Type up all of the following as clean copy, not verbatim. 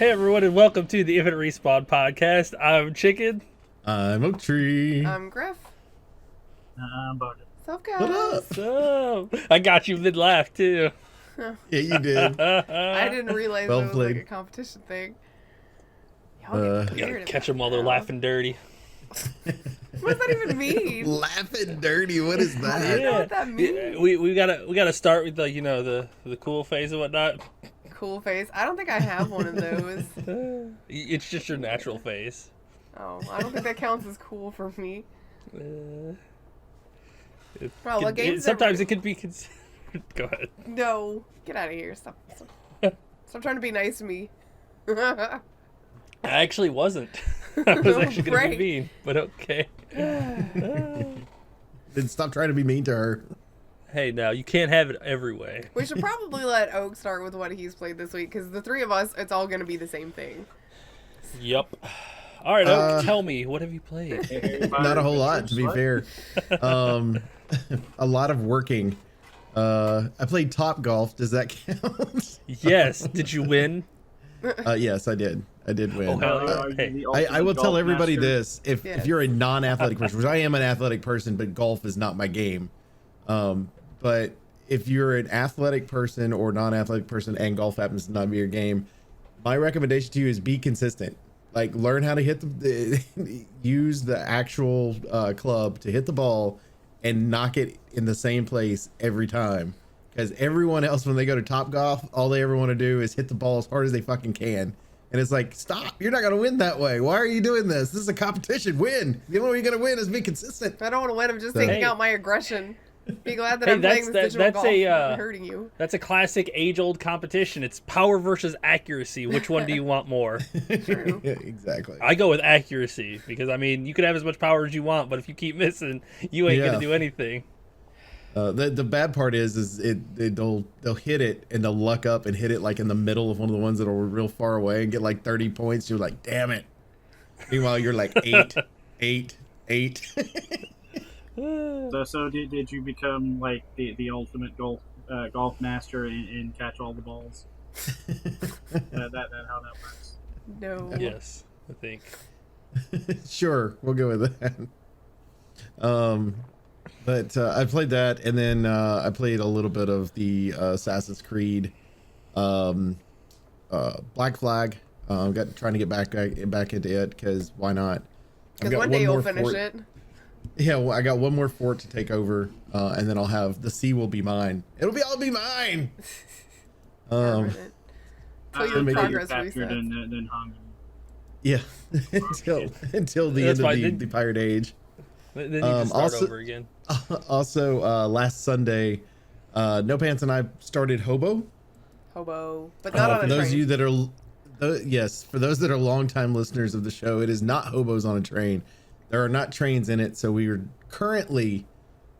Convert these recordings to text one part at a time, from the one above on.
Hey everyone, and welcome to the Infinite Respawn podcast. I'm Chicken. I'm Oak Tree. I'm Grif. Baka. What's up, guys? What up? So, I got you mid-laugh too. Yeah, you did. I didn't realize well it was played. like a competition thing. Y'all get You gotta weird catch about them while it they're now. laughing dirty. What does that even mean? Laughing dirty. What is I that? don't know what that means. Yeah, we gotta start with the cool face and whatnot. Cool face. I don't think I have one of those. It's just your natural face. Oh, I don't think that counts as cool for me. It Bro, what games sometimes are- it could be considered. Go ahead. No, get out of here. Stop trying to be nice to me. I actually wasn't. I was actually gonna Right. be mean, but okay. Then stop trying to be mean to her. Hey, now you can't have it every way. We should probably let Oak start with what he's played this week, because the three of us, it's all going to be the same thing. Yep. All right, Oak, tell me, what have you played? Not a whole lot, to be fair. A lot of working. I played Top Golf. Does that count? Yes. Did you win? Yes, I did. I did win. Oh, hell yeah. Are you Hey, the I ultimate will tell golf everybody master? this: if Yes. you're a non-athletic person, which I am an athletic person, but golf is not my game. But if you're an athletic person or non-athletic person and golf happens to not be your game, my recommendation to you is be consistent. Like, learn how to hit use the actual club to hit the ball and knock it in the same place every time. Because everyone else, when they go to Top Golf, all they ever want to do is hit the ball as hard as they fucking can. And it's like, stop, you're not going to win that way. Why are you doing this? This is a competition. Win. The only way you're going to win is be consistent. I don't want to win. I'm just So- taking Hey. out my aggression. Be glad that Hey, I'm playing that's- this digital that's golf a, and hurting you. That's a classic age-old competition. It's power versus accuracy. Which one do you want more? True. Yeah, exactly. I go with accuracy because, I mean, you could have as much power as you want, but if you keep missing, you ain't Yeah. going to do anything. The bad part is they'll hit it and they'll luck up and hit it like in the middle of one of the ones that are real far away and get like 30 points. You're like, damn it. Meanwhile, you're like 8. So did you become like the ultimate golf master and catch all the balls? that how that works. No. Yes, I think. Sure, we'll go with that. But I played that, and then I played a little bit of the Assassin's Creed, Black Flag. Trying to get back into it because why not? I've Because got one day you'll more finish fort- it. Yeah, well, I got one more fort to take over, and then I'll have the sea will be mine. It'll all be mine. Permanent. Till your make it progress captured resets. and then hung. Yeah, until the That's end fine. of the pirate age. Then you just start also- over again. Also, last Sunday, No Pants and I started Hobo. Hobo. But not on For a those train. of you that are, yes, for those that are longtime listeners of the show, it is not hobos on a train. There are not trains in it, so we are currently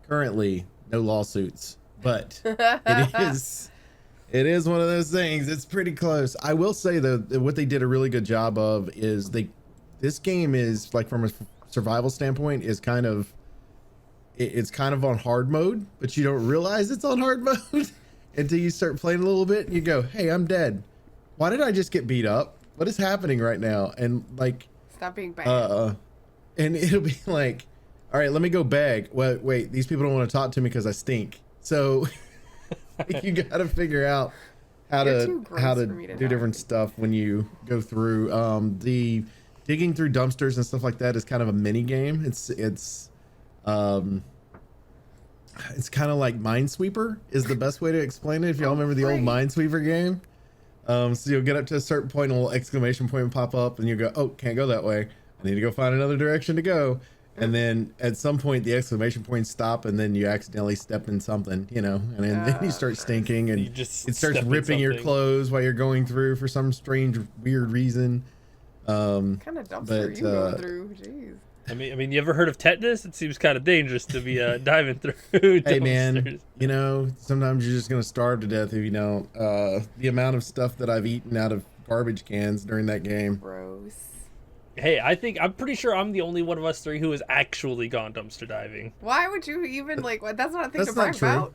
no lawsuits, but it is one of those things. It's pretty close. I will say though, that what they did a really good job of is this game is like from a survival standpoint is kind of it's kind of on hard mode, but you don't realize it's on hard mode until you start playing a little bit and you go, hey, I'm dead. Why did I just get beat up? What is happening right now? And like, Stop being bad. and it'll be like, all right, let me go beg. Wait, these people don't want to talk to me because I stink. So you got to figure out how You're to too gross for me to do talk. different stuff when you go through. The digging through dumpsters and stuff like that is kind of a mini game. It's kind of like Minesweeper is the best way to explain it. If y'all remember the old Right. Minesweeper game. So you'll get up to a certain point, a little exclamation point will pop up, and you go, oh, can't go that way. I need to go find another direction to go. And then at some point, the exclamation points stop, and then you accidentally step in something, and then you start stinking, and You just it starts step in ripping your something. clothes while you're going through for some strange, weird reason. What kind of dumpster are but, you going through? Jeez. I mean, you ever heard of tetanus? It seems kind of dangerous to be diving through. Hey man, dumpsters. sometimes you're just gonna starve to death if you don't. The amount of stuff that I've eaten out of garbage cans during that game. Gross. Hey, I'm pretty sure I'm the only one of us three who has actually gone dumpster diving. Why would you even, like, what? That's not a thing That's to not brag true. about.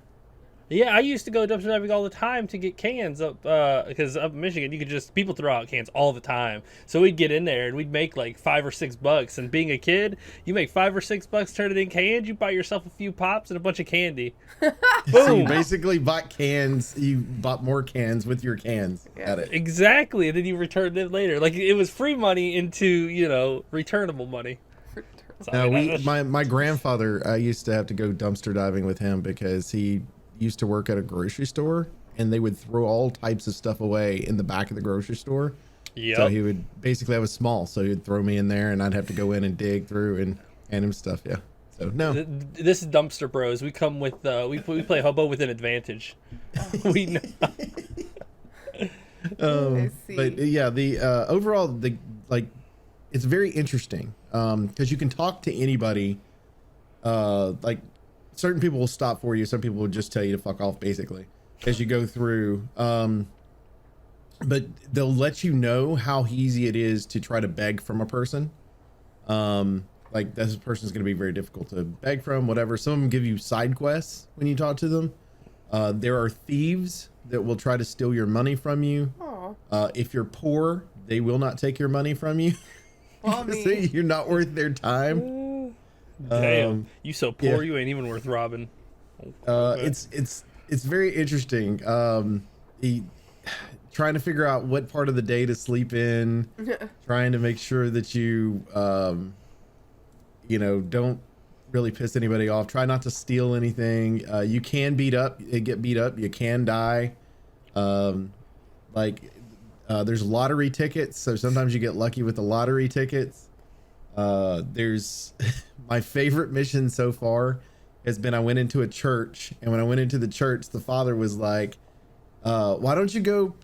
Yeah, I used to go dumpster diving all the time to get cans up, because up in Michigan, people throw out cans all the time. So we'd get in there and we'd make like $5 or $6. And being a kid, you make $5 or $6, turn it in cans, you buy yourself a few pops and a bunch of candy. So Boom. you basically bought cans. You bought more cans with your cans. Yeah. Got it. Exactly. And then you returned it later. Like, it was free money into, returnable money. So, No, I mean, my grandfather, I used to have to go dumpster diving with him because he used to work at a grocery store, and they would throw all types of stuff away in the back of the grocery store. Yep. So he would basically, I was small, so he would throw me in there, and I'd have to go in and dig through and hand him stuff. Yeah. So no, This is Dumpster Bros. We come with we play hobo with an advantage. We know. I see. but yeah, the overall it's very interesting because you can talk to anybody. Like certain people will stop for you, some people will just tell you to fuck off basically as you go through. But they'll let you know how easy it is to try to beg from a person. Like this person's going to be very difficult to beg from, whatever. Some of them give you side quests when you talk to them. There are thieves that will try to steal your money from you. Aw. If you're poor, they will not take your money from you. Well, Say you're not worth their time. Damn, you so poor, yeah. you ain't even worth robbing. It's very interesting. Trying to figure out what part of the day to sleep in, trying to make sure that you don't really piss anybody off. Try not to steal anything. You can get beat up. You can die. There's lottery tickets, so sometimes you get lucky with the lottery tickets. There's my favorite mission so far has been I went into a church, and when I went into the church, the father was like, why don't you go,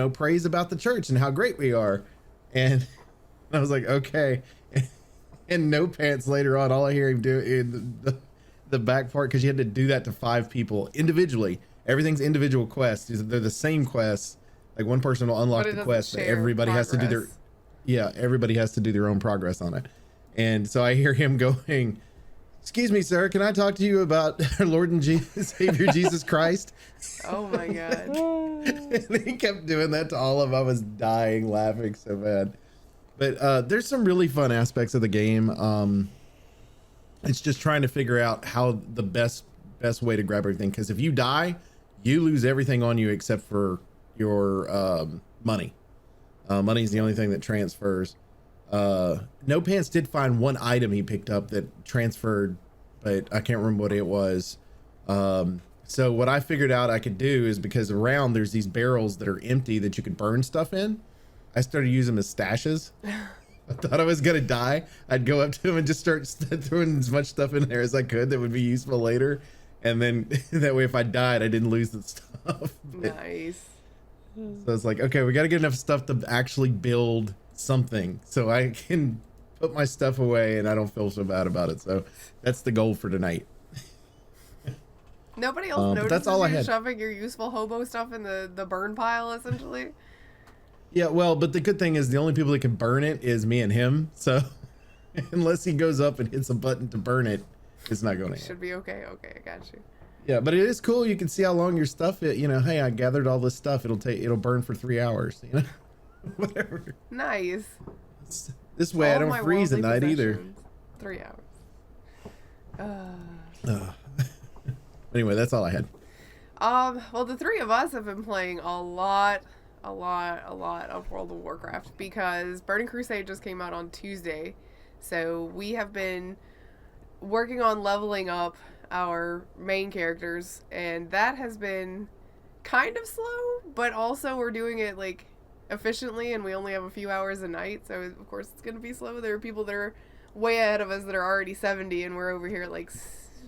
praise about the church and how great we are? And I was like, okay. And no pants later on, all I hear him do in the back part, because you had to do that to 5 people individually. Everything's individual quests. They're the same quests. Like one person will unlock the quest, but everybody has to do everybody has to do their own progress on it. And so I hear him going, excuse me, sir, can I talk to you about our Lord and Savior Jesus Christ? Oh my god. And he kept doing that to all of them. I was dying laughing so bad. But there's some really fun aspects of the game. It's just trying to figure out how the best way to grab everything. Because if you die, you lose everything on you except for your money. Money is the only thing that transfers. No Pants did find one item he picked up that transferred, but I can't remember what it was. So what I figured out I could do is, because around there's these barrels that are empty that you could burn stuff in, I started using them as stashes. I thought I was gonna die. I'd go up to him and just start throwing as much stuff in there as I could that would be useful later, and then that way if I died I didn't lose the stuff. Nice. So it's like, okay, we got to get enough stuff to actually build something so I can put my stuff away and I don't feel so bad about it. So that's the goal for tonight. Nobody else notices that's all I you had. shoving your useful hobo stuff in the burn pile, essentially? Yeah, well, but the good thing is the only people that can burn it is me and him. So unless he goes up and hits a button to burn it, it's not going to Should be okay. Okay, I got you. Yeah, but it is cool. You can see how long your stuff is. Hey, I gathered all this stuff. It'll burn for 3 hours. Whatever. Nice. This way I All don't my freeze at worldly night either. possessions. 3 hours. Anyway, that's all I had. Well, the 3 of us have been playing a lot of World of Warcraft because Burning Crusade just came out on Tuesday. So we have been working on leveling up our main characters, and that has been kind of slow, but also we're doing it like efficiently, and we only have a few hours a night, so of course it's gonna be slow. There are people that are way ahead of us that are already 70, and we're over here at like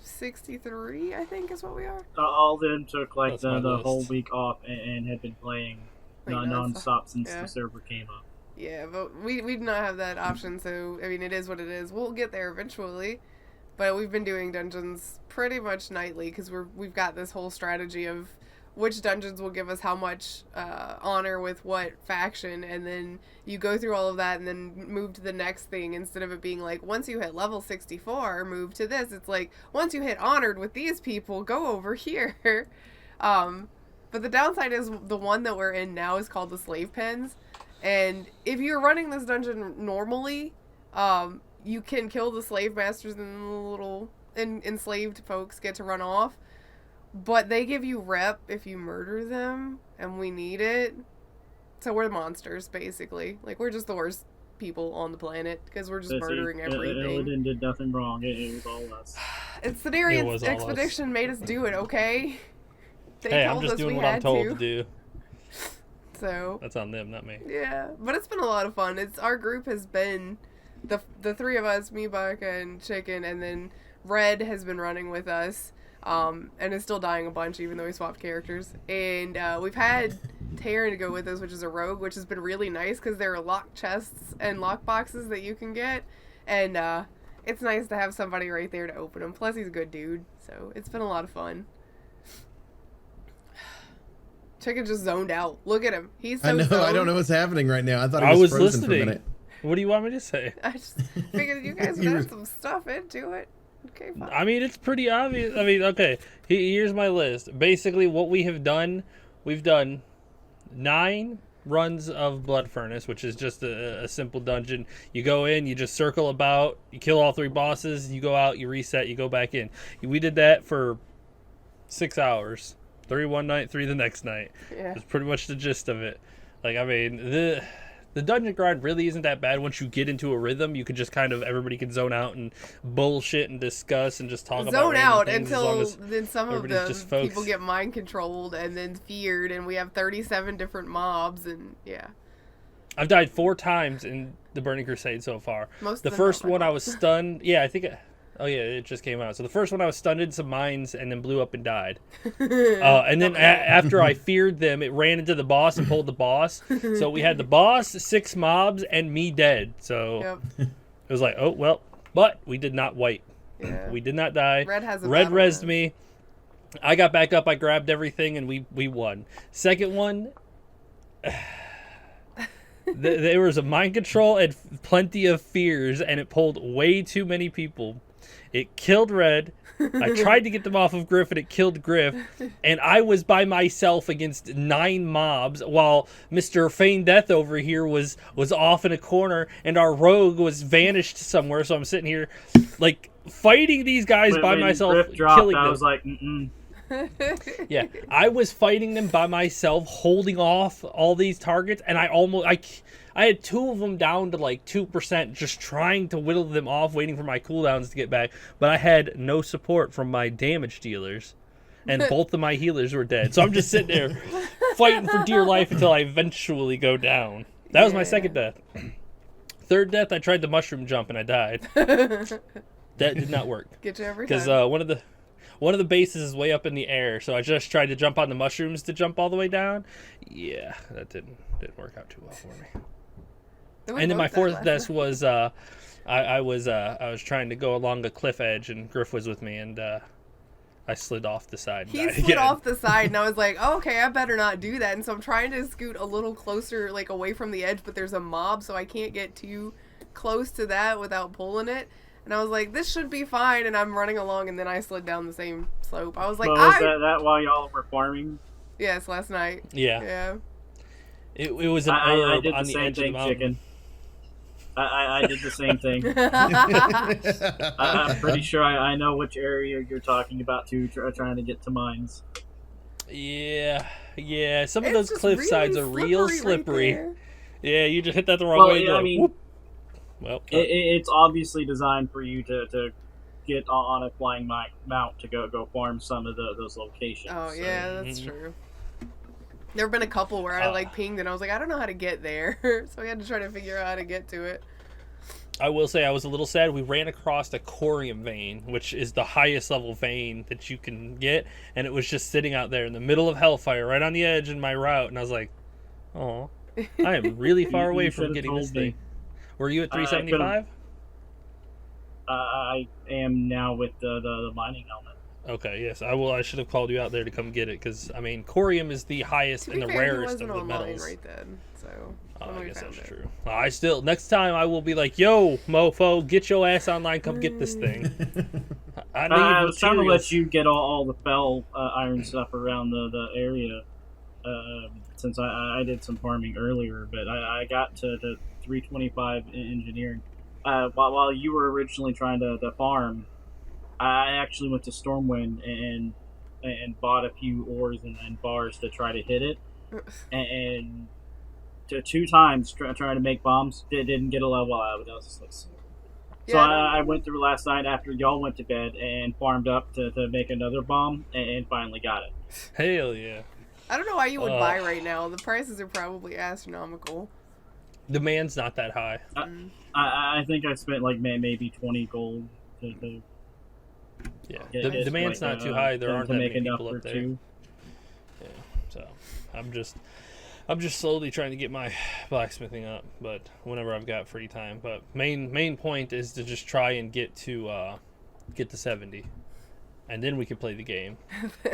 63, I think is what we are. All of them took like That's my the list. whole week off and had been playing Like non-stop since yeah. the server came up. Yeah, but we do not have that option, so I mean it is what it is. We'll get there eventually. But we've been doing dungeons pretty much nightly because we've got this whole strategy of which dungeons will give us how much honor with what faction, and then you go through all of that and then move to the next thing instead of it being like, once you hit level 64, move to this. It's like, once you hit honored with these people, go over here. But the downside is the one that we're in now is called the Slave Pens. And if you're running this dungeon normally, you can kill the slave masters and the little enslaved folks get to run off. But they give you rep if you murder them, and we need it. So we're monsters, basically. Like, we're just the worst people on the planet because we're just murdering everything. Illidan did nothing wrong. It was all us. It's the Darien expedition made us do it, okay? They I'm told just us doing we what I'm had told to. to do. So That's on them, not me. yeah, but it's been a lot of fun. Our group has been the three of us, me, Baka, and Chicken, and then Red has been running with us, and is still dying a bunch even though we swapped characters. And we've had Taryn to go with us, which is a rogue, which has been really nice because there are lock chests and lock boxes that you can get, and it's nice to have somebody right there to open them. Plus, he's a good dude, so it's been a lot of fun. Chicken just zoned out. Look at him. He's so I know. zoned. I don't know what's happening right now. I thought I he was was frozen for a listening. minute. What do you want me to say? I just figured you guys would have some stuff into it. Okay, fine. I mean, it's pretty obvious. I mean, okay, here's my list. Basically, what we have done, we've done 9 runs of Blood Furnace, which is just a simple dungeon. You go in, you just circle about, you kill all 3 bosses, you go out, you reset, you go back in. We did that for 6 hours. 3 one night, 3 the next night. Yeah. That's pretty much the gist of it. Like, I mean, the dungeon grind really isn't that bad. Once you get into a rhythm, you could just kind of, everybody can zone out and bullshit and discuss and just talk about Zone random out things until then some of everybody's just focused. people get mind controlled and then feared, and we have 37 different mobs, and yeah. I've died 4 times in the Burning Crusade so far. Most The of them first not my one I fault. was stunned. Yeah, I think. Oh yeah, it just came out. So the first one I was stunned in some mines and then blew up and died. And then after I feared them, it ran into the boss and pulled the boss. So we had the boss, 6 mobs, and me dead. So Yep. it was like, oh well. But we did not wipe. Yeah. We did not die. Red has a Red battle rezzed res. me. I got back up. I grabbed everything and we won. Second one. There was a mind control and plenty of fears, and it pulled way too many people. It killed Red. I tried to get them off of Grif, and it killed Grif. And I was by myself against 9 mobs, while Mr. Feign Death over here was off in a corner, and our rogue was vanished somewhere. So I'm sitting here, like, fighting these guys by when Myself, Grif dropped, killing them. I was like, mm-mm. Yeah, I was fighting them by myself, holding off all these targets, and I had 2 of them down to like 2%, just trying to whittle them off, waiting for my cooldowns to get back. But I had no support from my damage dealers, and both of my healers were dead. So I'm just sitting there fighting for dear life until I eventually go down. That was my second death. Third death, I tried the mushroom jump and I died. That did not work. Get you every Because time. one of the bases is way up in the air, so I just tried to jump on the mushrooms to jump all the way down. Yeah, that didn't work out too well for me. And then my 4th death was I was trying to go along a cliff edge, and Grif was with me, and I slid off the side. And He died slid again. off the side, and I was like, oh, okay, I better not do that. And so I'm trying to scoot a little closer, like away from the edge, but there's a mob, so I can't get too close to that without pulling it. And I was like, this should be fine, and I'm running along, and then I slid down the same slope. I was like, But was that while y'all were farming? Yes, last night. Yeah. Yeah. It was an I herb did on the the same edge thing, of the mountain. Chicken. I did the same thing. I'm pretty sure I know which area you're talking about too, trying to get to mines. Yeah. Some of It's those just cliff really sides are real right slippery. there. Yeah, you just hit that the wrong Well, way. yeah, and I mean, whoop. Well, it's obviously designed for you to get on a flying mount to go farm some of those locations. Oh, so. yeah, that's true. There have been a couple where I pinged and I was like, I don't know how to get there. So I had to try to figure out how to get to it. I will say I was a little sad. We ran across a corium vein, which is the highest level vein that you can get, and it was just sitting out there in the middle of Hellfire, right on the edge in my route, and I was like, oh, I am really far away You from should've getting told this me. thing. Were you at 375? I am now with the mining helmet. Okay, yes, I will. I should have called you out there to come get it, because, I mean, corium is the highest To and be the fair, he rarest wasn't of the online metals. right then, so Oh, when I we guess found that's it. true. Next time I will be like, yo, mofo, get your ass online, come get this thing. I need I was trying to let materials. you get all the fell iron stuff around the area, since I did some farming earlier, but I got to 325 in engineering. While you were originally trying to farm, I actually went to Stormwind and bought a few ores and bars to try to hit it, and to 2 times trying to make bombs didn't get a level out of it. I was just like, so Yeah, I went through last night after y'all went to bed and farmed up to make another bomb and finally got it. Hell yeah. I don't know why you would buy right now. The prices are probably astronomical. Demand's not that high. I think I spent like maybe 20 gold to Yeah, get, demand's like, not too high. There aren't to that make many enough people for up there. two. Yeah, so I'm just slowly trying to get my blacksmithing up, but whenever I've got free time. But main point is to just try and get to 70, and then we can play the game.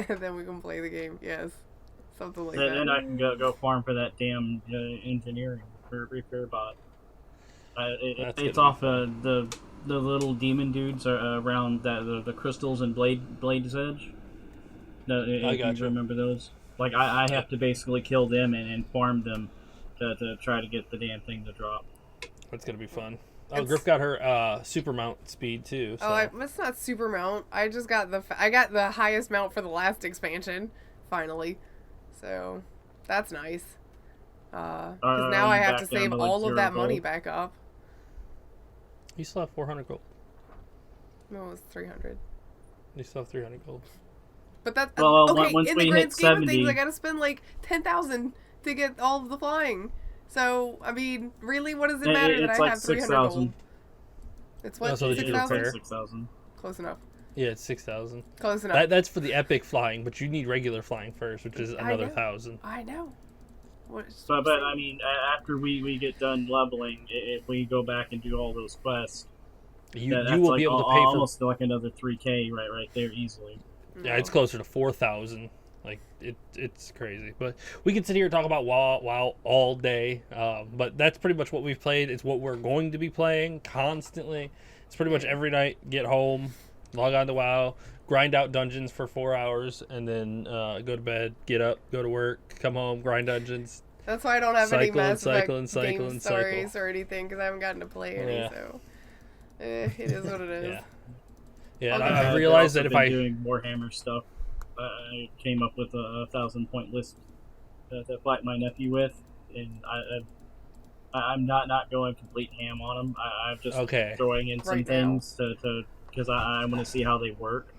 Then we can play the game. Yes, something like Then that. I can go farm for that damn engineering for repair bot. It's gonna off the little demon dudes around the crystals and Blade's Edge. I If gotcha. you remember those. Like I have to basically kill them and farm them to try to get the damn thing to drop. That's gonna be fun. Oh, It's- Grif got her super mount speed too. So. It's not super mount. I just got I got the highest mount for the last expansion, finally. So that's nice. Because now Are I you have back to down save to, like, all of 0 that money gold? back up. You still have 400 gold. No, it was 300. You still have 300 gold. But that's Well, okay. once In we the grand hit scheme of 70, things, I gotta spend like 10,000 to get all of the flying. So I mean, really, what does it matter that it's I like have 300 6,000. gold? It's what, so that you can 6,000? repair. 6,000. Close enough. Yeah, it's 6,000. Close enough. That's for the epic flying, but you need regular flying first, which is another know. 1,000. I know. What, But I mean, after we get done leveling, if we go back and do all those quests, You that's will like be able to pay for. almost like another 3K right there easily. Yeah, it's closer to 4,000. Like it's crazy. But we can sit here and talk about WoW all day. But that's pretty much what we've played. It's what we're going to be playing constantly. It's pretty much every night. Get home, log on to WoW, grind out dungeons for 4 hours, and then go to bed. Get up, go to work, come home, grind dungeons. That's why I don't have any Cycle and Mass Effect cycle and cycle game and cycle. stories or anything because I haven't gotten to play any. Yeah. So it is what it is. Yeah. Yeah, and Okay. I've I've realized also that if been I doing Warhammer stuff, I came up with a 1,000-point list to fight my nephew with, and I'm not going complete ham on them. I'm just Okay. throwing in some Right now. things to because I want to see how they work.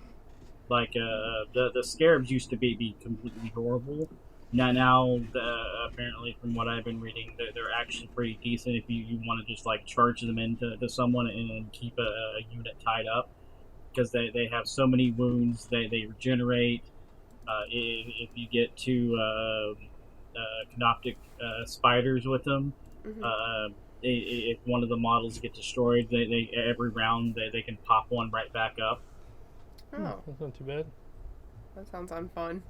Like the scarabs used to be completely horrible. Now apparently from what I've been reading, they're actually pretty decent if you want to just like charge them into someone and keep a unit tied up. Because they have so many wounds, they regenerate. If you get two canoptic spiders with them, if one of the models get destroyed, they every round they can pop one right back up. Oh, That's not too bad. that sounds unfun.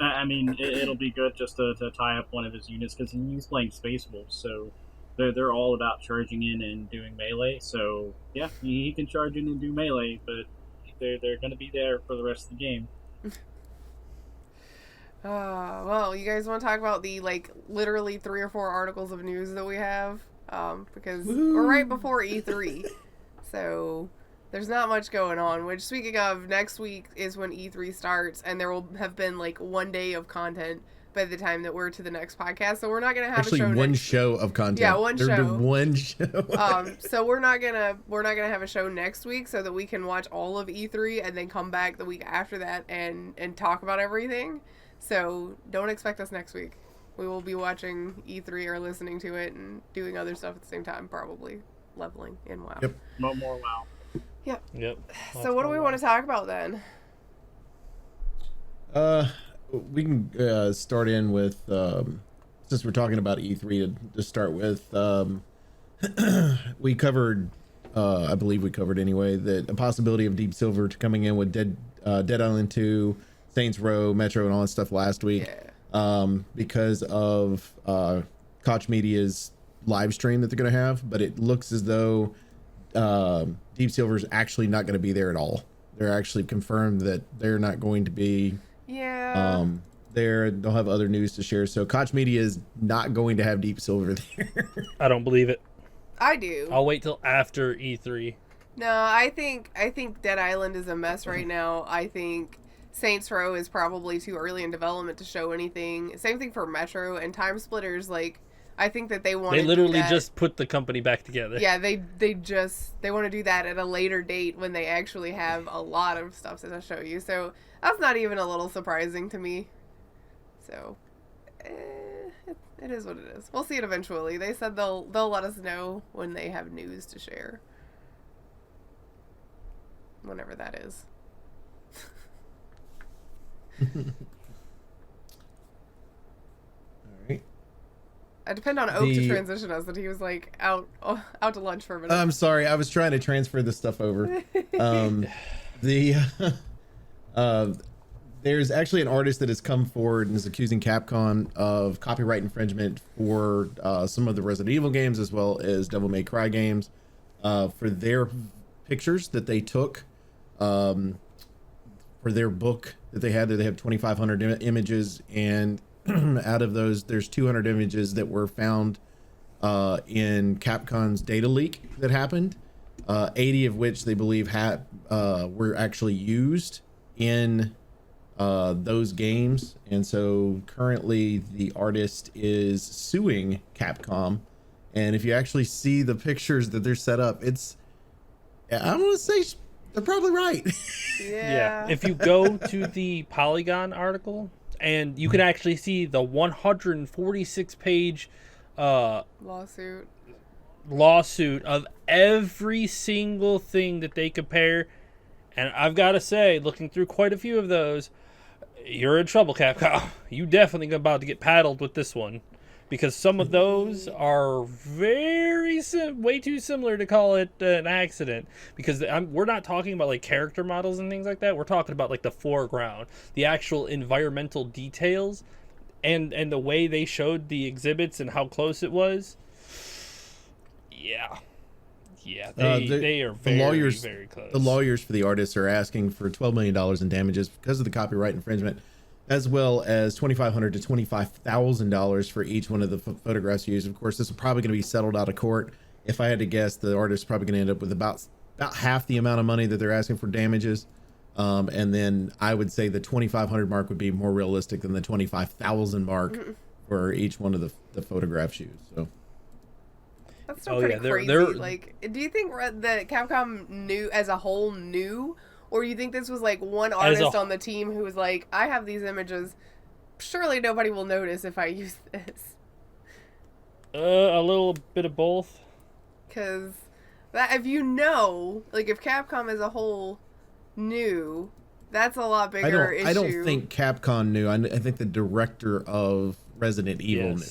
I mean, it'll be good just to tie up one of his units because he's playing Space Wolves, so they're all about charging in and doing melee. So yeah, he can charge in and do melee, but they're going to be there for the rest of the game. Well, you guys want to talk about the literally 3 or 4 articles of news that we have? Because we're right before E3, so there's not much going on. Which, speaking of, next week is when E3 starts, and there will have been 1 day of content by the time that we're to the next podcast. So we're not gonna have Actually, a show one next show of content. Yeah, one They're show. doing one show. So we're not gonna have a show next week so that we can watch all of E3 and then come back the week after that and talk about everything. So don't expect us next week. We will be watching E3 or listening to it and doing other stuff at the same time, probably leveling in WoW. Yep. No more WoW. Yep. So what do we want to talk about then? We can start in with since we're talking about E3 to start with. We covered, I believe we covered anyway, that a possibility of Deep Silver coming in with Dead Island 2, Saints Row, Metro, and all that stuff last week. Yeah. Because of Koch Media's live stream that they're going to have, but it looks as though Deep Silver's actually not going to be there at all. They're actually confirmed that they're not going to be. Yeah. They'll have other news to share. So Koch Media is not going to have Deep Silver there. I don't believe it. I do. I'll wait till after E3. No, I think Dead Island is a mess right now. I think Saints Row is probably too early in development to show anything. Same thing for Metro and Time Splitters. Like, I think that they want. They literally just put the company back together. Yeah, they want to do that at a later date when they actually have a lot of stuff to show you. So that's not even a little surprising to me. So, it is what it is. We'll see it eventually. They said they'll let us know when they have news to share. Whenever that is. All right. I depend on Oak to transition us, and he was like out to lunch for a minute. I'm sorry, I was trying to transfer this stuff over. There's actually an artist that has come forward and is accusing Capcom of copyright infringement for some of the Resident Evil games as well as Devil May Cry games for their pictures that they took for their book that they had. They have 2,500 images, and out of those, there's 200 images that were found in Capcom's data leak that happened. 80 of which they believe were actually used in those games, and so currently the artist is suing Capcom. And if you actually see the pictures that they're set up, I'm gonna say they're probably right. Yeah. If you go to the Polygon article, and you can actually see the 146-page lawsuit of every single thing that they compare. And I've got to say, looking through quite a few of those, you're in trouble, Capcom. You definitely about to get paddled with this one. Because some of those are way too similar to call it an accident. Because we're not talking about like character models and things like that. We're talking about like the foreground, the actual environmental details, and the way they showed the exhibits and how close it was. Yeah, they are very close. The lawyers for the artists are asking for $12 million in damages because of the copyright infringement, as well as $2,500 to $25,000 for each one of the photographs used. Of course, this is probably going to be settled out of court. If I had to guess, the artist's probably going to end up with about half the amount of money that they're asking for damages. And then I would say the 2,500 mark would be more realistic than the 25,000 mark for each one of the photographs used. So. That's still pretty crazy. Like, do you think that Capcom knew as a whole knew, or you think this was like one artist on the team who was like, I have these images, surely nobody will notice if I use this? A little bit of both. Because if you know, like if Capcom as a whole knew, that's a lot bigger issue. I don't think Capcom knew. I think the director of Resident Evil knew.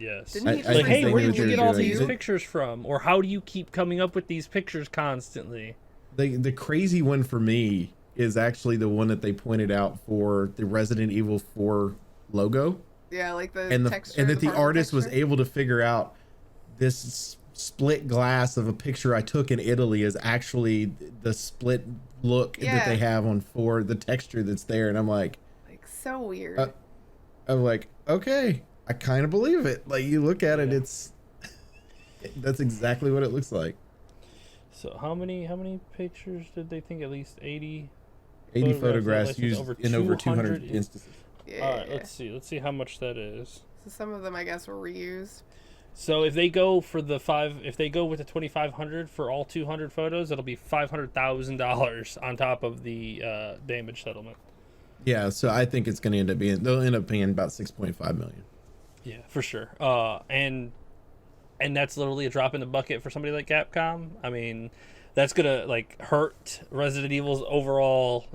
Yes. Like, hey, where did you get all these pictures from? Or how do you keep coming up with these pictures constantly? The crazy one for me is actually the one that they pointed out for the Resident Evil 4 logo. Yeah, like the texture. And that the artist was able to figure out this split glass of a picture I took in Italy is actually the split look that they have on 4, the texture that's there. And I'm like so weird. I'm like, okay. I kind of believe it. Like you look at it, that's exactly what it looks like. So how many pictures did they think? At least 80. 80 photographs used in over 200 instances. Yeah. All right, let's see how much that is. So some of them, I guess, were reused. So if they go for with the 2,500 for all 200 photos, it'll be $500,000 on top of the damage settlement. Yeah, so I think it's going to they'll end up paying about 6.5 million. Yeah, for sure. And that's literally a drop in the bucket for somebody like Capcom. I mean, that's gonna like hurt Resident Evil's overall,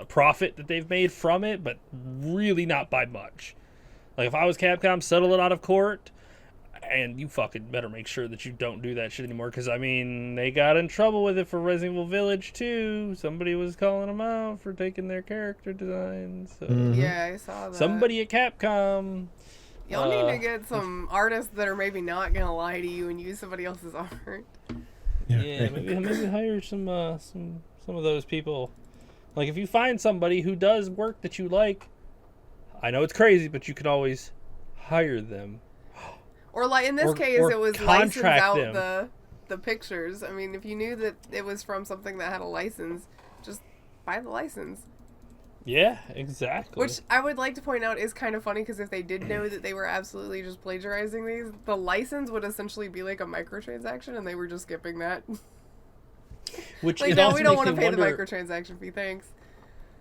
profit that they've made from it, but really not by much. Like if I was Capcom, settle it out of court, and you fucking better make sure that you don't do that shit anymore. Because I mean, they got in trouble with it for Resident Evil Village too. Somebody was calling them out for taking their character designs. So. Yeah, I saw that. Somebody at Capcom Y'all need to get some artists that are maybe not gonna lie to you and use somebody else's art. Yeah, maybe hire some of those people. Like, if you find somebody who does work that you like, I know it's crazy, but you can always hire them. Or like in this case, or it was license contract out them. the pictures. I mean, if you knew that it was from something that had a license, just buy the license. Yeah, exactly. Which I would like to point out is kind of funny, because if they did know that they were absolutely just plagiarizing these, the license would essentially be like a microtransaction, and they were just skipping that. Which Like, it no, also we don't makes want to me pay the wonder, microtransaction fee, thanks.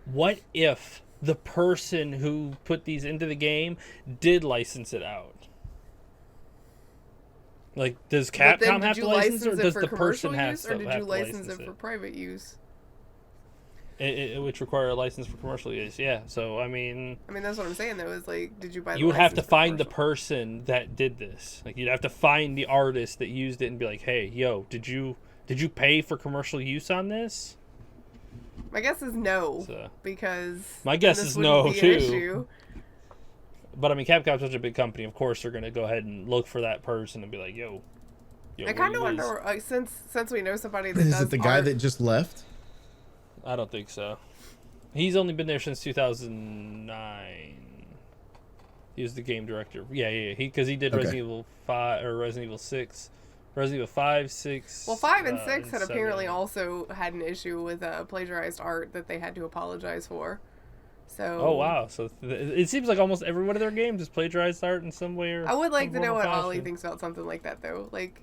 what if the person who put these into the game did license it out? Like, does But then Capcom have did to you license it, or license it does for the commercial person have use, to or did have you to license it for it? private use? Which require a license for commercial use, yeah. So, I mean, That's what I'm saying, though, is like, did you buy the you would have to license for find the commercial? person that did this. Like, you'd have to find the artist that used it and be like, hey, yo, did you pay for commercial use on this? My guess is no, So, because my guess this is wouldn't no, be an too. issue. But I mean, Capcom's such a big company. Of course, they're gonna go ahead and look for that person and be like, "Yo, I kind of wonder, like, since we know somebody that Is does it the guy art, that just left? I don't think so. He's only been there since 2009. He was the game director. Yeah. Because he did Okay. Resident Evil 5 or Resident Evil 6, Resident Evil 5, 6. Well, 5 and 6 had 7. apparently also had an issue with plagiarized art that they had to apologize for. So. Oh wow! So it seems like almost every one of their games is plagiarized art in some way or. I would like to some know form or what Ollie fashion. thinks about something like that, though. Like,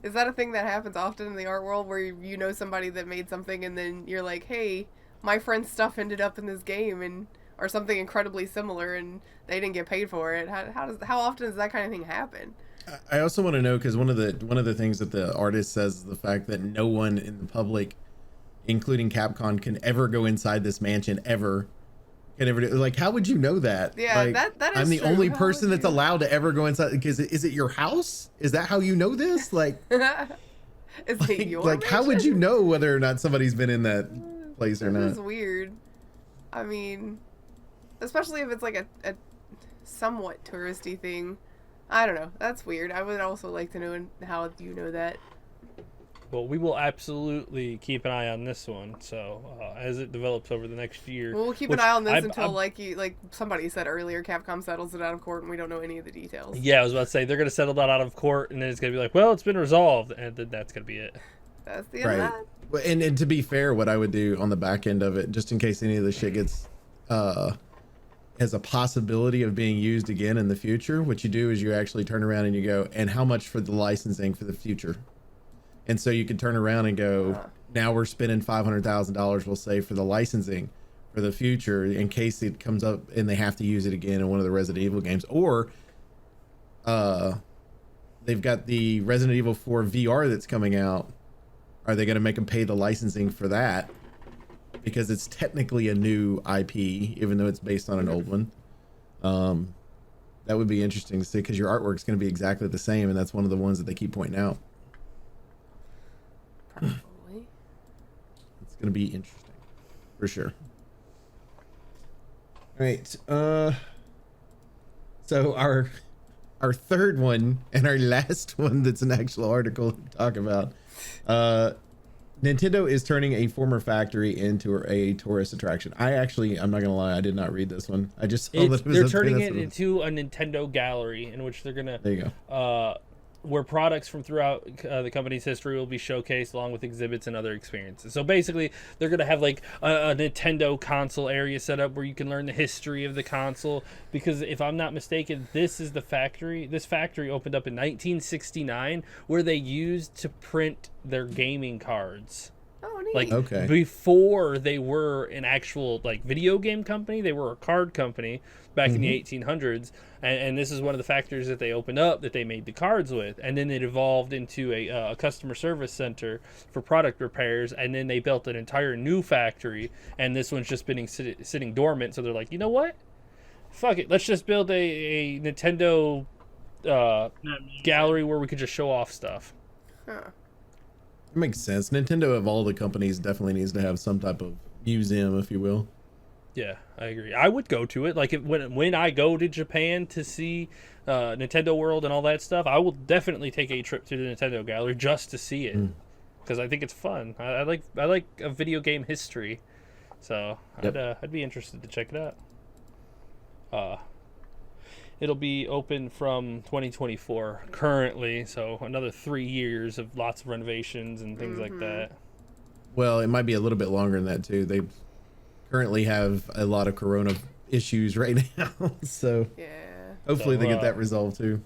is that a thing that happens often in the art world, where you know somebody that made something and then you're like, hey, my friend's stuff ended up in this game, and or something incredibly similar, and they didn't get paid for it? How often does that kind of thing happen? I also want to know, because one of the things that the artist says is the fact that no one in the public, including Capcom, can ever go inside this mansion ever. Can ever do, like, how would you know that? Yeah, like, that is I'm the true. only How person would that's you- allowed to ever go inside. Because is it your house? Is that how you know this? Like, Is it your like how would you know whether or not somebody's been in that place or This not? is weird. I mean, especially if it's like a somewhat touristy thing. I don't know. That's weird. I would also like to know how you know that. Well, we will absolutely keep an eye on this one. So as it develops over the next year, Well, we'll keep an eye on this until, like somebody said earlier, Capcom settles it out of court, and we don't know any of the details. Yeah, I was about to say they're gonna settle that out of court, and then it's gonna be like, well, it's been resolved, and then that's gonna be it. That's the end Right. of that. Well, and to be fair, what I would do on the back end of it, just in case any of the shit gets has a possibility of being used again in the future, what you do is you actually turn around and you go, and how much for the licensing for the future? And so you can turn around and go, now we're spending $500,000, we'll say, for the licensing for the future in case it comes up and they have to use it again in one of the Resident Evil games. Or they've got the Resident Evil 4 VR that's coming out. Are they going to make them pay the licensing for that? Because it's technically a new IP, even though it's based on an old one. That would be interesting to see, because your artwork's going to be exactly the same, and that's one of the ones that they keep pointing out. Probably. It's going to be interesting, for sure. All right. So our third one and our last one that's an actual article to talk about. Nintendo is turning a former factory into a tourist attraction. I'm not gonna lie, I did not read this one. I just saw that it was They're a thing. turning That's it what into a Nintendo gallery in which they're gonna there you go. where products from throughout the company's history will be showcased along with exhibits and other experiences. So basically, they're going to have like a Nintendo console area set up where you can learn the history of the console. Because if I'm not mistaken, this factory opened up in 1969 where they used to print their gaming cards. Oh, neat. Like, Okay. before they were an actual like video game company, they were a card company back in the 1800s, and this is one of the factories that they opened up that they made the cards with, and then it evolved into a customer service center for product repairs, and then they built an entire new factory, and this one's just been sitting dormant. So they're like, you know what? Fuck it, let's just build a Nintendo gallery where we could just show off stuff. Huh. It makes sense. Nintendo, of all the companies, definitely needs to have some type of museum, if you will. Yeah, I agree. I would go to it. Like when I go to Japan to see Nintendo World and all that stuff, I will definitely take a trip to the Nintendo Gallery just to see it because I think it's fun. I like a video game history, so I'd be interested to check it out. It'll be open from 2024 currently, so another 3 years of lots of renovations and things like that. Well, it might be a little bit longer than that too. They currently have a lot of corona issues right now, so Yeah. hopefully they get that resolved too.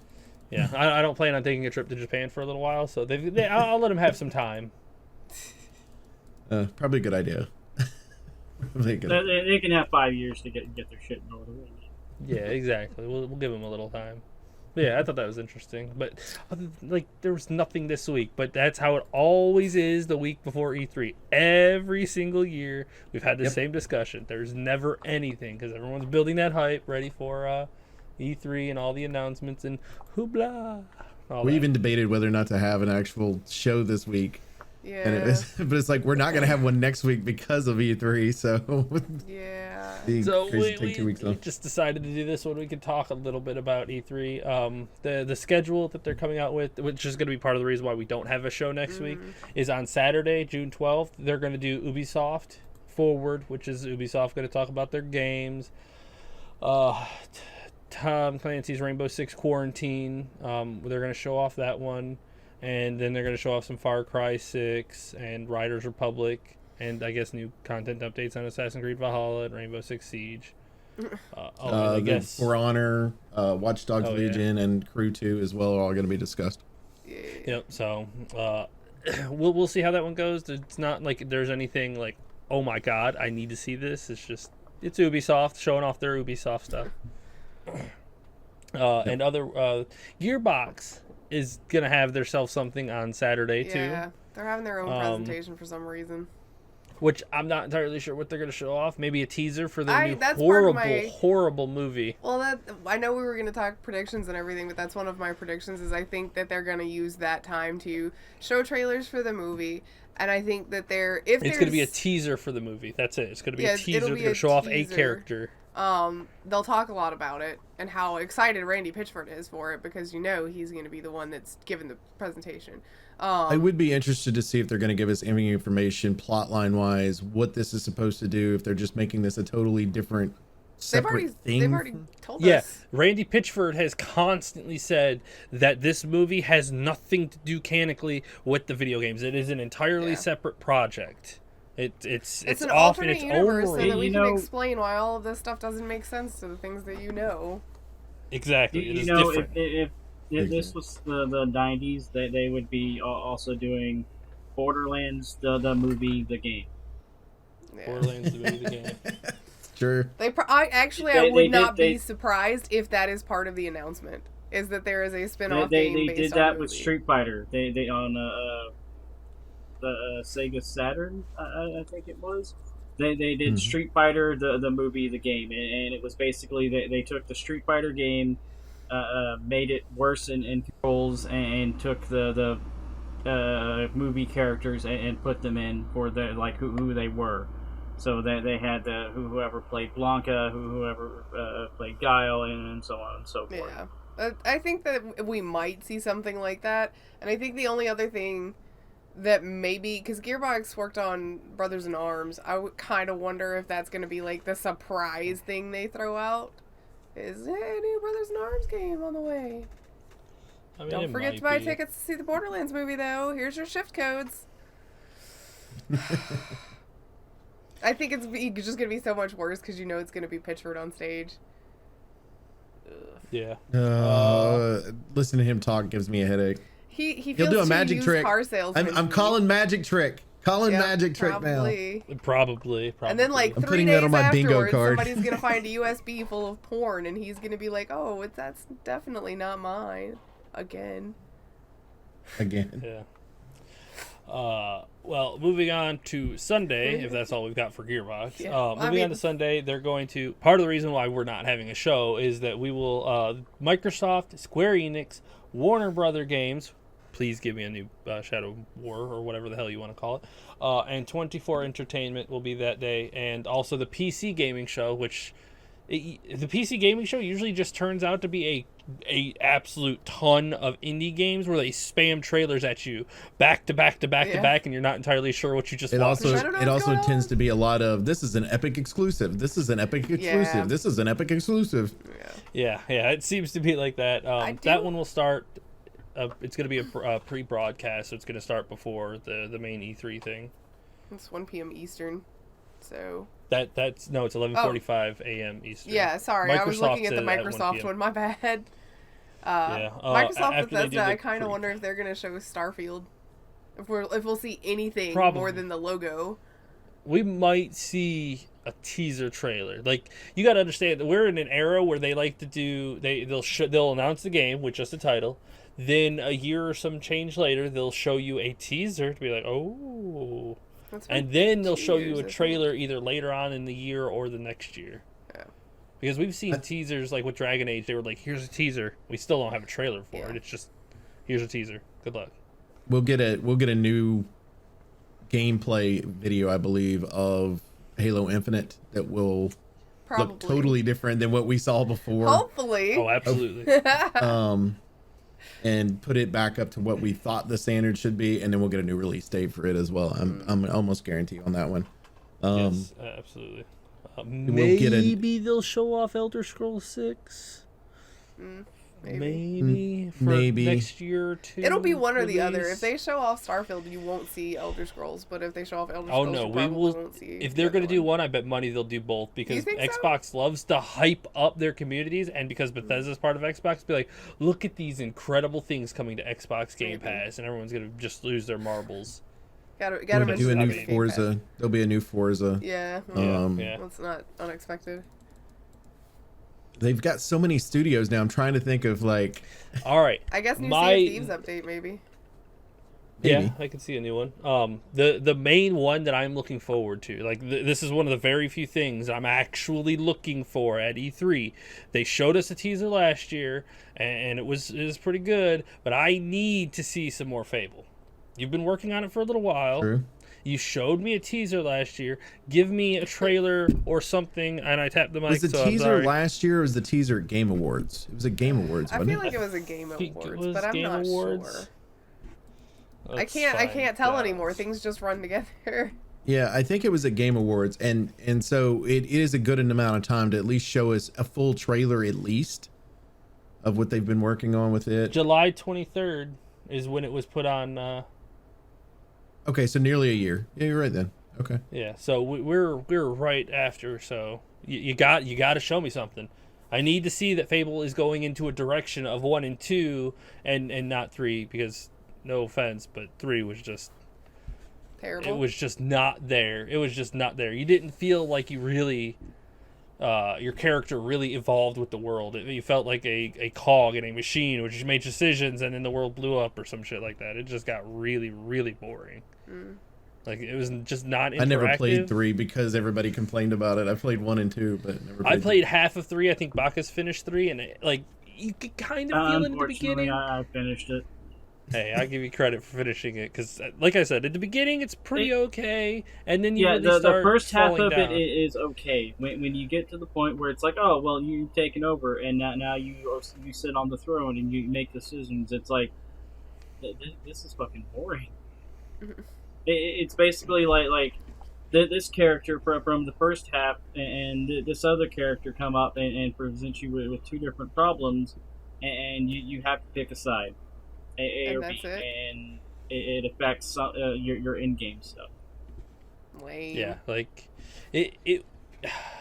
Yeah, I don't plan on taking a trip to Japan for a little while, so I'll let them have some time. Probably a good idea. They can have 5 years to get their shit in order. Yeah, exactly. We'll give them a little time. Yeah, I thought that was interesting. But like, there was nothing this week. But that's how it always is the week before E3. Every single year, we've had the same discussion. There's never anything because everyone's building that hype, ready for E3 and all the announcements and hoopla. We even debated whether or not to have an actual show this week. Yeah. And but it's like we're not gonna have one next week because of E3. So Yeah. So crazy to take 2 weeks we off. just decided to do this when we could talk a little bit about E3. The schedule that they're coming out with, which is going to be part of the reason why we don't have a show next week, is on Saturday, June 12th. They're going to do Ubisoft Forward, which is Ubisoft going to talk about their games. Tom Clancy's Rainbow Six Quarantine. They're going to show off that one. And then they're going to show off some Far Cry 6 and Riders Republic. And I guess new content updates on Assassin's Creed Valhalla and Rainbow Six Siege. I guess For Honor, Watch Dogs Legion, and Crew 2 as well are all going to be discussed. Yep. So we'll see how that one goes. It's not like there's anything like, oh my god, I need to see this. It's it's Ubisoft showing off their Ubisoft stuff. And other Gearbox is gonna have themselves something on Saturday too. Yeah, they're having their own presentation for some reason. Which I'm not entirely sure what they're going to show off. Maybe a teaser for their new that's horrible movie. Well, I know we were going to talk predictions and everything, but that's one of my predictions is I think that they're going to use that time to show trailers for the movie. And I think that it's going to be a teaser for the movie. That's it. It's going to be a teaser. They're going to show off a character. They'll talk a lot about it and how excited Randy Pitchford is for it because he's going to be the one that's given the presentation. I would be interested to see if they're going to give us any information plotline wise, what this is supposed to do, if they're just making this a totally different separate thing. They've already told us. Yeah, Randy Pitchford has constantly said that this movie has nothing to do canonically with the video games. It is an entirely separate project. It's an off in alternate its universe own so that we can know, explain why all of this stuff doesn't make sense to the things that you know. Exactly. It is know, different. If this was the 90s, they would be also doing Borderlands, the movie, the game. Yeah. Borderlands, the movie, the game. Sure. I would not be surprised if that is part of the announcement. Is that there is a spin-off game They based did on that the with movie. Street Fighter. They on the Sega Saturn, I think it was. They did Street Fighter, the movie, the game, and it was basically they took the Street Fighter game, made it worse in controls, and took the movie characters and put them in for who they were. So they had whoever played Blanca, whoever played Guile, and so on and so forth. Yeah, I think that we might see something like that, and I think the only other thing that maybe, because Gearbox worked on Brothers in Arms, I would kind of wonder if that's going to be like the surprise thing they throw out. Is, hey, new Brothers in Arms game on the way. I mean, Don't forget to buy tickets to see the Borderlands movie, though. Here's your shift codes. I think it's just going to be so much worse because you know it's going to be Pitchford on stage. Yeah. Listen to him talk gives me a headache. He'll do a magic trick. Car salesman. I'm calling magic trick. Magic trick probably. now. Probably. And then like I'm 3 putting days that on my bingo afterwards, card. somebody's gonna find a USB full of porn, and he's gonna be like, "Oh, that's definitely not mine." Again. Yeah. Well, moving on to Sunday, if that's all we've got for Gearbox. Yeah. Moving on to Sunday, they're going to... Part of the reason why we're not having a show is that we will... Microsoft, Square Enix, Warner Brother Games, please give me a new Shadow War or whatever the hell you want to call it. And 24 Entertainment will be that day, and also the PC gaming show, which the PC gaming show usually just turns out to be a absolute ton of indie games where they spam trailers at you back to back to back to back, and you're not entirely sure what you just watched. It also tends to be a lot of, this is an Epic exclusive, this is an Epic exclusive, this is an Epic exclusive. Yeah, it seems to be like that. That one will start. It's going to be a pre-broadcast, so it's going to start before the main E3 thing. It's 1 p.m. Eastern, so it's 11:45 a.m. Eastern. Yeah, sorry, I was looking at the Microsoft one. My bad. Microsoft Bethesda. I kind of wonder if they're going to show Starfield. If we'll see anything more than the logo. We might see a teaser trailer. Like, you got to understand that we're in an era where they like to do they'll announce the game with just a title. Then a year or some change later, they'll show you a teaser to be like, oh. And then they'll show you a trailer either later on in the year or the next year. Yeah. Because we've seen teasers like with Dragon Age. They were like, here's a teaser. We still don't have a trailer for it. It's just, here's a teaser. Good luck. We'll get a new gameplay video, I believe, of Halo Infinite that will look totally different than what we saw before. Hopefully. Oh, absolutely. And put it back up to what we thought the standard should be, and then we'll get a new release date for it as well. I'm almost guaranteed on that one. Yes, absolutely. Maybe they'll show off Elder Scrolls 6. Maybe next year or two. It'll be one or the other. If they show off Starfield, you won't see Elder Scrolls. But if they show off Elder Scrolls, you probably won't see. If they're going to do one, I bet money they'll do both, because Xbox loves to hype up their communities, and because Bethesda's part of Xbox, be like, look at these incredible things coming to Xbox Game Pass, and everyone's going to just lose their marbles. Gotta do a new Forza. There'll be a new Forza. Yeah. That's not unexpected. They've got so many studios now. I'm trying to think of like. All right. I guess new Sea of Thieves update maybe. Yeah, I can see a new one. The main one that I'm looking forward to, like this is one of the very few things I'm actually looking for at E3. They showed us a teaser last year, and it was pretty good. But I need to see some more Fable. You've been working on it for a little while. True. You showed me a teaser last year. Give me a trailer or something, and I tapped the mic. Was the teaser last year, or was the teaser at Game Awards? It was at Game Awards, wasn't it? I feel like it was a Game Awards, but I'm not sure. I can't tell anymore. Things just run together. Yeah, I think it was at Game Awards, and so it is a good amount of time to at least show us a full trailer, at least, of what they've been working on with it. July 23rd is when it was put on. Okay, so nearly a year. Yeah, you're right then. Okay. Yeah, so we're right after. So you got to show me something. I need to see that Fable is going into a direction of 1 and 2, and not 3, because no offense, but 3 was just terrible. It was just not there. It was just not there. You didn't feel like you really. Your character really evolved with the world. You felt like a cog in a machine, which made decisions, and then the world blew up or some shit like that. It just got really, really boring. Like, it was just not interactive. I never played 3 because everybody complained about it. I played 1 and 2, but never played I played half of 3. I think Baka's finished 3, and you could kind of feel it in the beginning. I finished it. Hey, I give you credit for finishing it, because, like I said, at the beginning it's pretty okay, and then you really start the first half of down. it is okay. When you get to the point where it's like, oh well, you've taken over, and now you sit on the throne and you make decisions. It's like, this is fucking boring. It's basically like this character from the first half and this other character come up and present you with two different problems, and you have to pick a side. A or B, and it affects your in-game stuff. Lame. Yeah, like it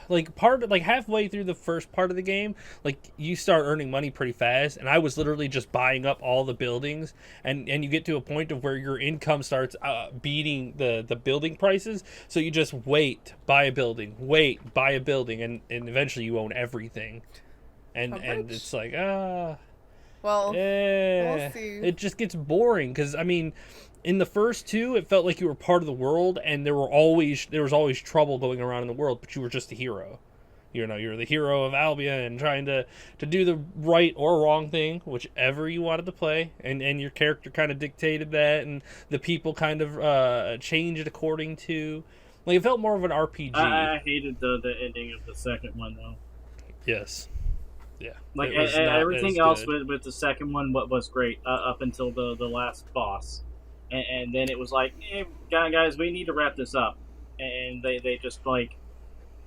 like halfway through the first part of the game, like you start earning money pretty fast, and I was literally just buying up all the buildings, and you get to a point of where your income starts beating the building prices, so you just buy a building, and eventually you own everything, and it's like Well, we'll see. It just gets boring, because I mean, in the first 2, it felt like you were part of the world, and there was always trouble going around in the world, but you were just a hero. you're the hero of Albion, trying to do the right or wrong thing, whichever you wanted to play, and your character kind of dictated that, and the people kind of changed according to. Like, it felt more of an RPG. I hated the ending of the second one though. Yes. Yeah. Like It was not everything as else good. with the second one, what was great up until the last boss, and then it was like, hey, guys, we need to wrap this up, and they just like.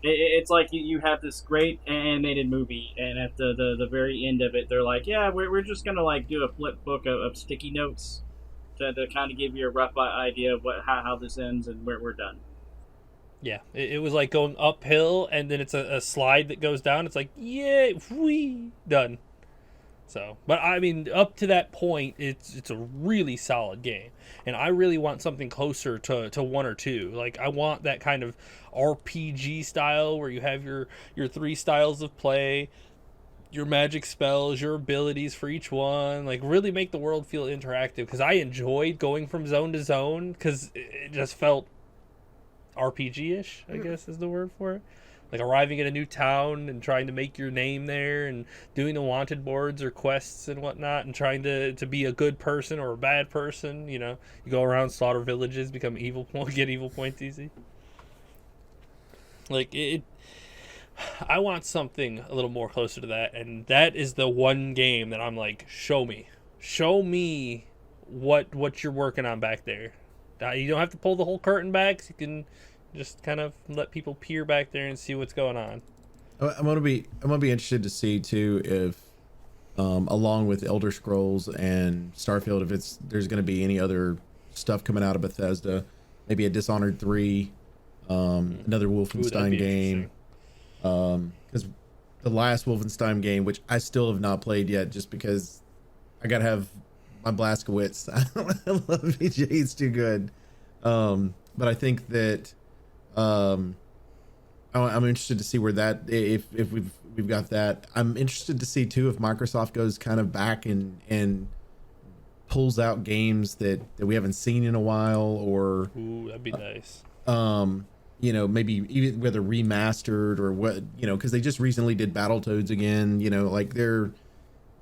It's like you have this great animated movie, and at the very end of it, they're like, yeah, we're just going to like do a flip book of sticky notes to kind of give you a rough idea of how this ends and we're done. Yeah, it was like going uphill, and then it's a slide that goes down. It's like, yeah, whee, done. So, but I mean, up to that point, it's a really solid game, and I really want something closer to 1 or 2. Like, I want that kind of RPG style where you have your 3 styles of play, your magic spells, your abilities for each one. Like, really make the world feel interactive, because I enjoyed going from zone to zone, because it just felt RPG-ish, I guess is the word for it. Like arriving in a new town and trying to make your name there, and doing the wanted boards or quests and whatnot, and trying to be a good person or a bad person. You go around, slaughter villages, become evil, get evil points easy. Like I want something a little more closer to that, and that is the one game that I'm like, show me what you're working on back there. You don't have to pull the whole curtain back. So you can just kind of let people peer back there and see what's going on. I'm gonna be interested to see too if, along with Elder Scrolls and Starfield, if there's gonna be any other stuff coming out of Bethesda, maybe a Dishonored 3, another Wolfenstein game, because the last Wolfenstein game, which I still have not played yet, just because I gotta have my Blazkowicz. I love VJ, it's too good. But I think that I'm interested to see where that, if we've got that. I'm interested to see too if Microsoft goes kind of back and pulls out games that we haven't seen in a while, or that'd be nice. Maybe even whether remastered or what, because they just recently did Battletoads again. Like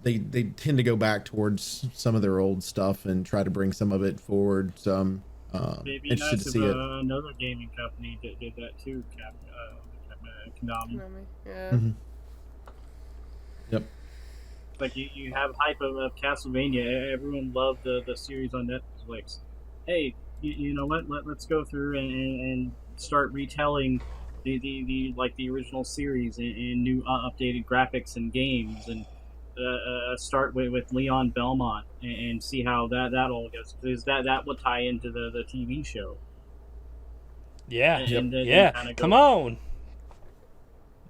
they tend to go back towards some of their old stuff and try to bring some of it forward. So It'd be interested nice to if see it. another gaming company did that too. Konami. Yeah. Mm-hmm. Yep. Like you have hype of Castlevania. Everyone loved the series on Netflix. Hey, you know what? Let's go through and start retelling the original series in new updated graphics and games, and start with Leon Belmont and see how that all goes, because that will tie into the TV show. Yeah, And then yeah. Come on.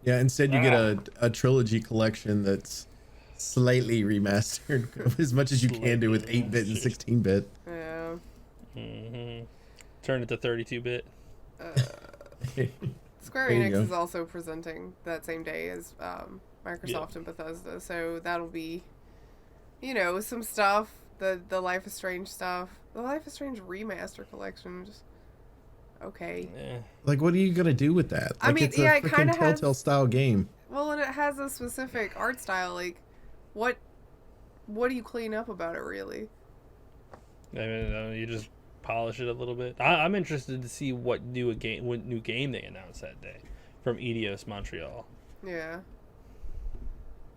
Yeah, instead you get a trilogy collection that's slightly remastered, as much as you can do with 8-bit and 16-bit. Yeah. Mm-hmm. Turn it to 32-bit. Square There you Enix go. is also presenting that same day as Microsoft and Bethesda, so that'll be, some stuff. The Life is Strange stuff. The Life is Strange remaster collection, just okay. Yeah. Like, what are you gonna do with that? I mean, it's a yeah, it freaking kinda has- Telltale style game. Well, and it has a specific art style. Like, what do you clean up about it, really? I mean, you just polish it a little bit. I'm interested to see what new game they announced that day from Eidos Montreal. Yeah.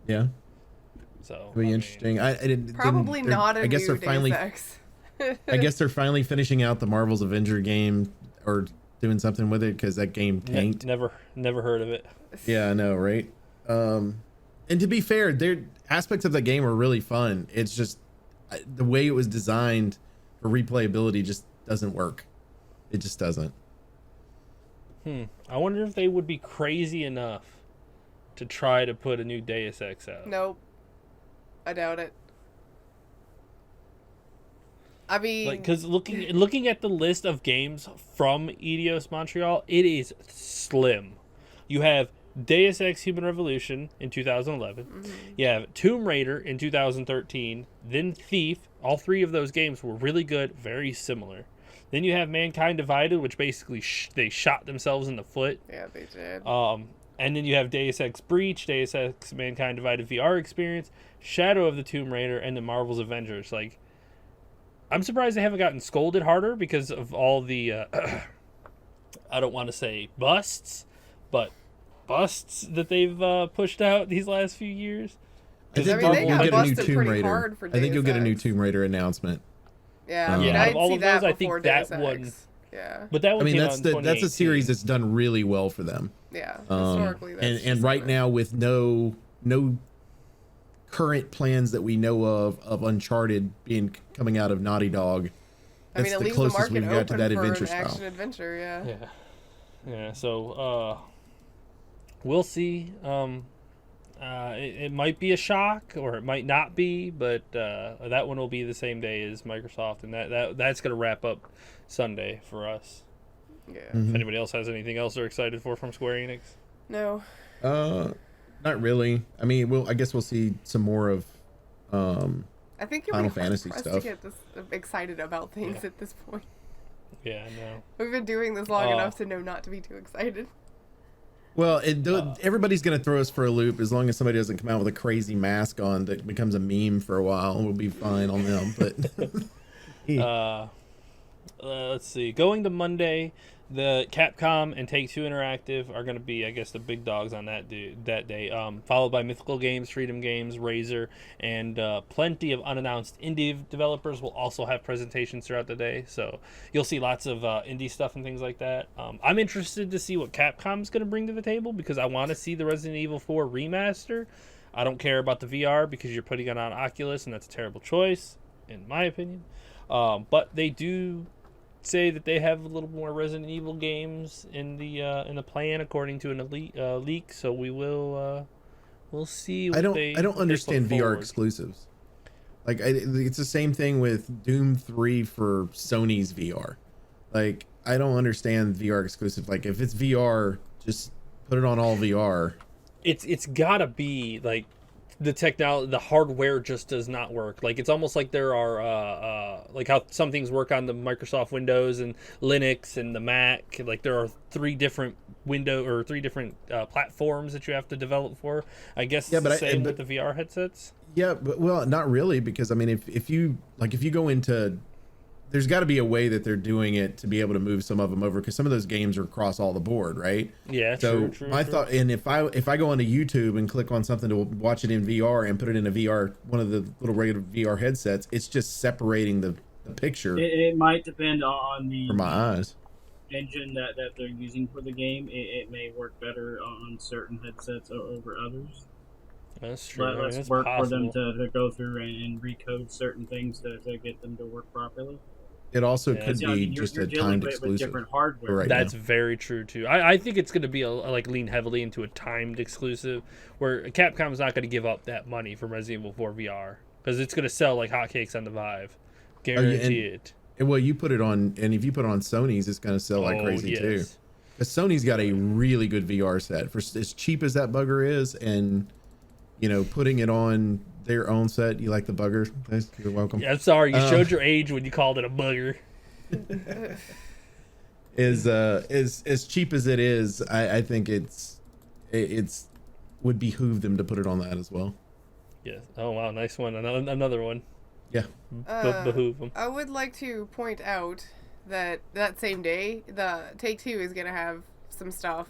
Yeah, So it'll be interesting. I didn't, Probably they're- not a I guess new they're finally. Deus Ex. I guess they're finally finishing out the Marvel's Avenger game, or doing something with it, because that game tanked. Never heard of it. Yeah, I know, right? And to be fair, there aspects of the game are really fun. It's just the way it was designed for replayability just doesn't work. It just doesn't. I wonder if they would be crazy enough to try to put a new Deus Ex out. Nope. I doubt it. I mean, Because looking at the list of games from Eidos Montreal, it is slim. You have Deus Ex Human Revolution in 2011. Mm-hmm. You have Tomb Raider in 2013. Then Thief. All 3 of those games were really good, very similar. Then you have Mankind Divided, which basically they shot themselves in the foot. yeah, they did. And then you have Deus Ex Breach, Deus Ex Mankind Divided VR experience, Shadow of the Tomb Raider, and the Marvel's Avengers. Like, I'm surprised they haven't gotten scolded harder because of all the, I don't want to say busts, but busts that they've pushed out these last few years. I think they you'll got get a new busted Tomb pretty Raider. hard for I think you'll Deus get a new Ex. Tomb Raider announcement. Yeah, I Yeah, mean, out I'd of all see of that those, I think before that Deus one- Ex. Yeah, But that I one mean, came that's out in that's a 2018. series that's done really well for them. yeah. Um, Historically, that's and just right kinda- now with no current plans that we know of Uncharted coming out of Naughty Dog. I mean, That's it the leaves the closest market we've got to open that for adventure an style. action adventure. Yeah. Yeah. So we'll see. It might be a shock, or it might not be, but that one will be the same day as Microsoft, and that's gonna wrap up Sunday for us. Yeah. Mhm. If anybody else has anything else they're excited for from Square Enix, No. Not really. I mean, I guess we'll see some more of I think you'll Final be hard Fantasy pressed stuff. to get this excited about things at this point. yeah, no. We've been doing this long Oh. enough to know not to be too excited. Well, everybody's going to throw us for a loop as long as somebody doesn't come out with a crazy mask on that becomes a meme for a while. We'll be fine on them. But Let's see. Going to Monday, the Capcom and Take-Two Interactive are going to be, I guess, the big dogs on that day. Followed by Mythical Games, Freedom Games, Razer, and plenty of unannounced indie developers will also have presentations throughout the day. So you'll see lots of indie stuff and things like that. I'm interested to see what Capcom's going to bring to the table because I want to see the Resident Evil 4 remaster. I don't care about the VR because you're putting it on Oculus, and that's a terrible choice, in my opinion. But they do say that they have a little more Resident Evil games in the plan according to an elite leak. So we'll see. What I don't they understand put VR forward. exclusives. Like it's the same thing with Doom 3 for Sony's VR. Like I don't understand VR exclusive. Like if it's VR, just put it on all VR. It's gotta be like the technology, the hardware just does not work. Like it's almost like there are like how some things work on the Microsoft Windows and Linux and the Mac. Like there are three different platforms that you have to develop for. I guess Yeah, it's but the same with the VR headsets. Yeah, but well, not really, because I mean, if you go into, there's got to be a way that they're doing it to be able to move some of them over, because some of those games are across all the board, right? Yeah, So true. my thought, and if I go onto YouTube and click on something to watch it in VR and put it in a VR, one of the little regular VR headsets, it's just separating the picture It might depend on the for my eyes. engine that they're using for the game. It may work better on certain headsets over others. That's true. I mean, Let's it's work for them possible. to go through and recode certain things to get them to work properly. It also Yeah. could Yeah, I be mean, just you're a dealing timed with exclusive. different hardware. Right. That's now. very true too. I think it's going to be like lean heavily into a timed exclusive, where Capcom's not going to give up that money for Resident Evil 4 VR because it's going to sell like hotcakes on the Vive, guarantee it. And well, you put it on, and if you put it on Sony's, it's going to sell like crazy too. Because Sony's got a really good VR set for as cheap as that bugger is, and putting it on their own set. You like the bugger? You're welcome. Yeah, I'm sorry, you showed your age when you called it a bugger. Is as cheap as it is, I think it's would behoove them to put it on that as well. Yes. Oh wow, nice one. Another one. Yeah. Behoove them. I would like to point out that same day, the Take-Two is going to have some stuff.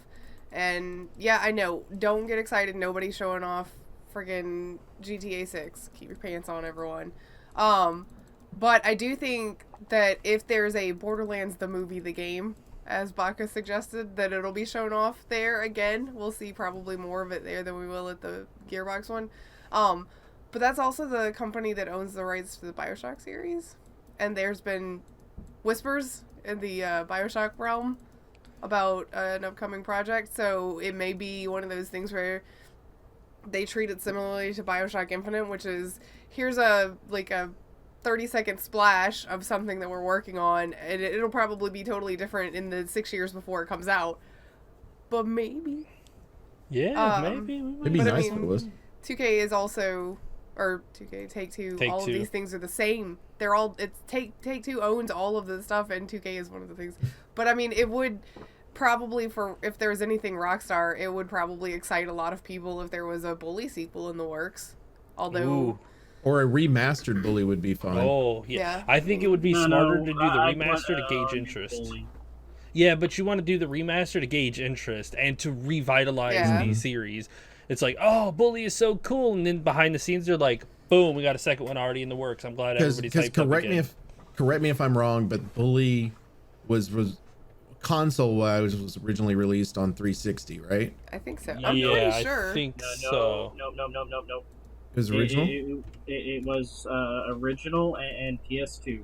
And yeah, I know, don't get excited. Nobody's showing off friggin' GTA 6. Keep your pants on, everyone. But I do think that if there's a Borderlands the movie, the game, as Baka suggested, that it'll be shown off there again. We'll see probably more of it there than we will at the Gearbox one. But that's also the company that owns the rights to the BioShock series. And there's been whispers in the BioShock realm about an upcoming project. So it may be one of those things where they treat it similarly to BioShock Infinite, which is, here's a 30-second splash of something that we're working on, and it'll probably be totally different in the 6 years before it comes out. But maybe. Yeah, maybe. It'd be But I nice if mean, it was. 2K is also, or 2K, Take-Two, all of Take-Two. these things are the same. They're all, Take-Two owns all of the stuff, and 2K is one of the things. But I mean, it would, probably for if there was anything Rockstar, it would probably excite a lot of people if there was a Bully sequel in the works. Although, Ooh. Or a remastered Bully would be fun. Oh, yeah. Yeah. I think it would be smarter to do the I remaster to want, gauge interest. Bully. Yeah, but you want to do the remaster to gauge interest and to revitalize Yeah. the series. It's like, oh, Bully is so cool, and then behind the scenes they're like, boom, we got a second one already in the works. I'm glad everybody's hyped up again. Correct me if I'm wrong, but Bully was console was originally released on 360, right? I think so. Yeah, I'm pretty I sure. think No, so. no. It was original. It was original and PS2,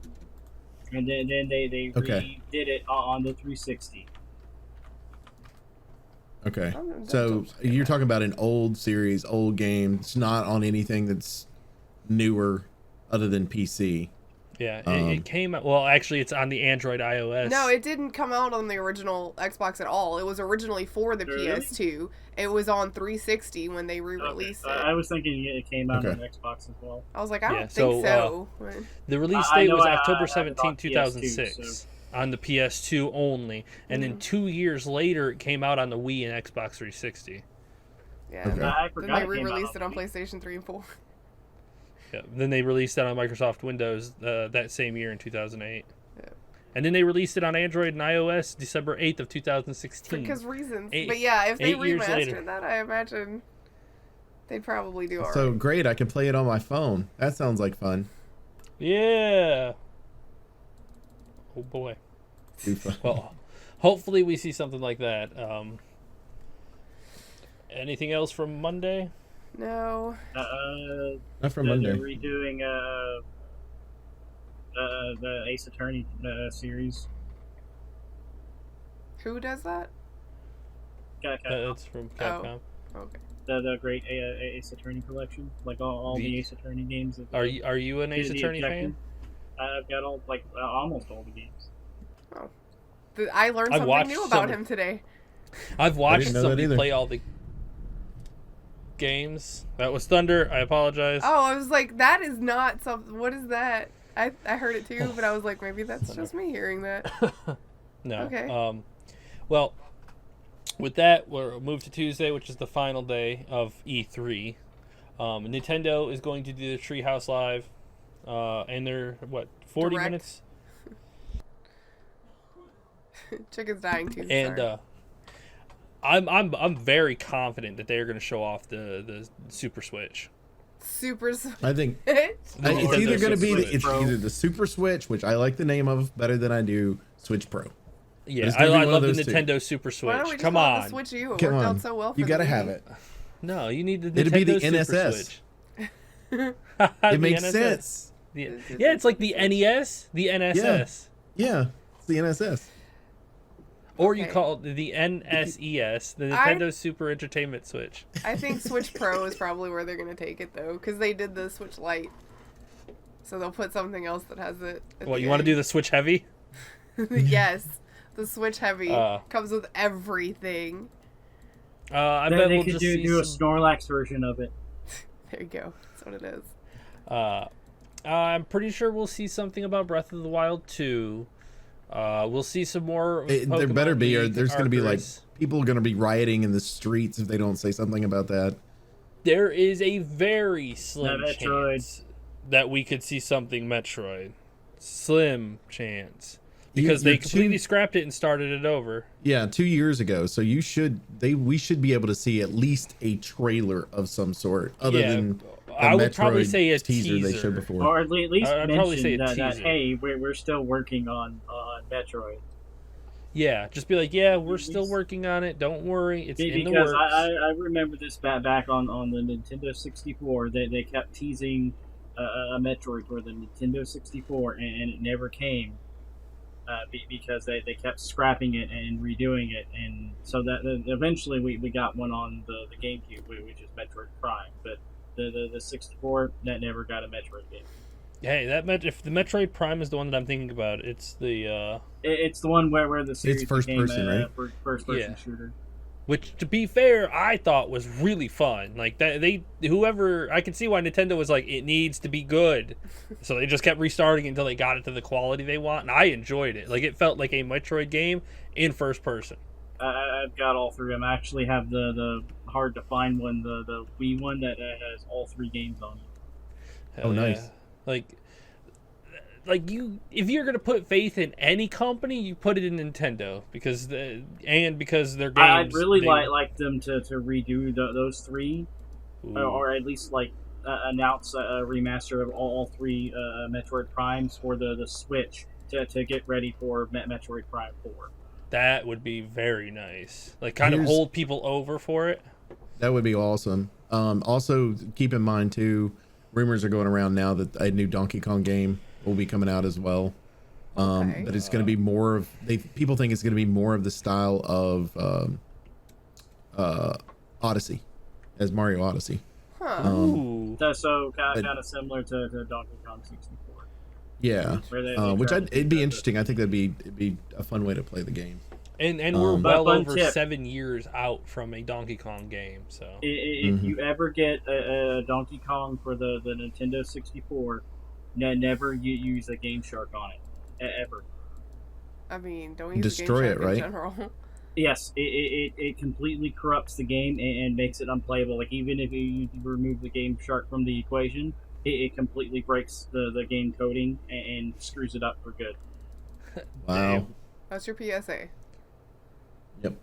and then they Okay. redid it on the 360. Okay, Oh, that's so interesting. you're talking about an old series, old game. It's not on anything that's newer, other than PC. Yeah, Um, it came out. Well, actually, it's on the Android iOS. No, it didn't come out on the original Xbox at all. It was originally for the Really? PS2. It was on 360 when they re-released Okay. it. I was thinking it came out Okay. on Xbox as well. I was like, I don't Yeah, think so, so. The release I date know was I October have it on 17, PS2, 2006 on the PS2 only. And then 2 years later, it came out on the Wii and Xbox 360. Yeah. Okay. I Then forgot they it came out re-released it on the Wii. PlayStation 3 and 4. Yeah. Then they released it on Microsoft Windows that same year in 2008. Yeah. And then they released it on Android and iOS December 8th of 2016. Because reasons. Eight- But yeah, if they 8 years later. remastered that, I imagine they'd probably do alright. So great, I can play it on my phone. That sounds like fun. Yeah. Oh boy. Be fun. Well, hopefully we see something like that. Anything else from Monday? No. Not from They're Monday. redoing the Ace Attorney series. Who does that? It's from Capcom. Okay. The great Ace Attorney collection, like all the Ace Attorney games. Are you an Ace the Attorney objective. fan? I've got almost all the games. I learned I've something watched new about some- him today. I've watched didn't know that somebody either. play all the games. That was Thunder. I apologize. Oh, I was like, that is not something. What is that? I heard it too, but I was like, maybe that's just me hearing that. No. Okay. Well, with that, we'll move to Tuesday, which is the final day of E3. Nintendo is going to do the Treehouse Live, and they're 40 Direct. minutes, Chicken's dying too. and sorry. I'm very confident that they're going to show off the Super Switch. Super I think Switch. it's Nintendo either going to be Switch it's Pro. either the Super Switch, which I like the name of better than I do Switch Pro. Yeah, it's I gonna be one love of the those two. Nintendo Super Switch. Why don't we just Come call it on. the Switch U? It Come worked on, out so well for you got to the have Wii. it. No, you need the Nintendo It'd be the Super NSS. Switch. It The makes NSS. sense. Yeah, it's like the NES, the NSS. Yeah, it's the NSS. Or you Okay. call it the NSES, the I- Nintendo Super Entertainment Switch. I think Switch Pro is probably where they're gonna take it though, because they did the Switch Lite, so they'll put something else that has it. What, you want to do the Switch Heavy? Yes, the Switch Heavy Uh, comes with everything. I They bet they we'll could just do see a some, Snorlax version of it. There you go. That's what it is. I'm pretty sure we'll see something about Breath of the Wild 2. We'll see some more. There better Pokemon be, or League there's going to be like Arceus. people going to be rioting in the streets if they don't say something about that. There is a very slim Metroid. chance that we could see something Metroid. Slim chance. You- Because they you're completely too- scrapped it and started it over. Yeah, 2 years ago. So we should be able to see at least a trailer of some sort, other Yeah, than the I would probably Metroid say a teaser they teaser. showed before. Or at least I'd probably say mention a that teaser. hey, we're still working on Metroid. Yeah, just be like, yeah, we're At still least- working on it. Don't worry, it's in the Because works. I remember this back on the Nintendo 64. They kept teasing a Metroid for the Nintendo 64, and it never came because they kept scrapping it and redoing it, and so that eventually we got one on the GameCube, which is Metroid Prime, but the 64 that never got a Metroid game. Hey, if the Metroid Prime is the one that I'm thinking about, it's the It's the one where the series first became person, a right? first person Yeah. shooter. which, to be fair, I thought was really fun. Like that, I can see why Nintendo was like, it needs to be good, so they just kept restarting until they got it to the quality they want, and I enjoyed it. Like it felt like a Metroid game in first person. I've got all three of them. I actually have the hard to find one, the Wii one that has all three games on it. Hell nice. yeah. Like you, if you're gonna put faith in any company, you put it in Nintendo because their games. I'd really like them to redo those three, or at least like announce a remaster of all three Metroid Primes for the Switch to get ready for Metroid Prime 4. That would be very nice. Like kind of hold people over for it. That would be awesome. Also, keep in mind too, rumors are going around now that a new Donkey Kong game will be coming out as well. But it's going to be more of people think it's going to be more of the style of Odyssey, as Mario Odyssey. Ooh. So kind of similar to Donkey Kong 64. Yeah, which it'd be interesting. I think it'd be a fun way to play the game. And we're well over tip. 7 years out from a Donkey Kong game, so If you ever get a Donkey Kong for the Nintendo 64, never use a Game Shark on it, ever. I mean, don't use Destroy Game Shark it, right? in general. Yes, it completely corrupts the game and makes it unplayable. Like, even if you remove the Game Shark from the equation, it completely breaks the game coding and screws it up for good. Wow. That's your PSA. Yep.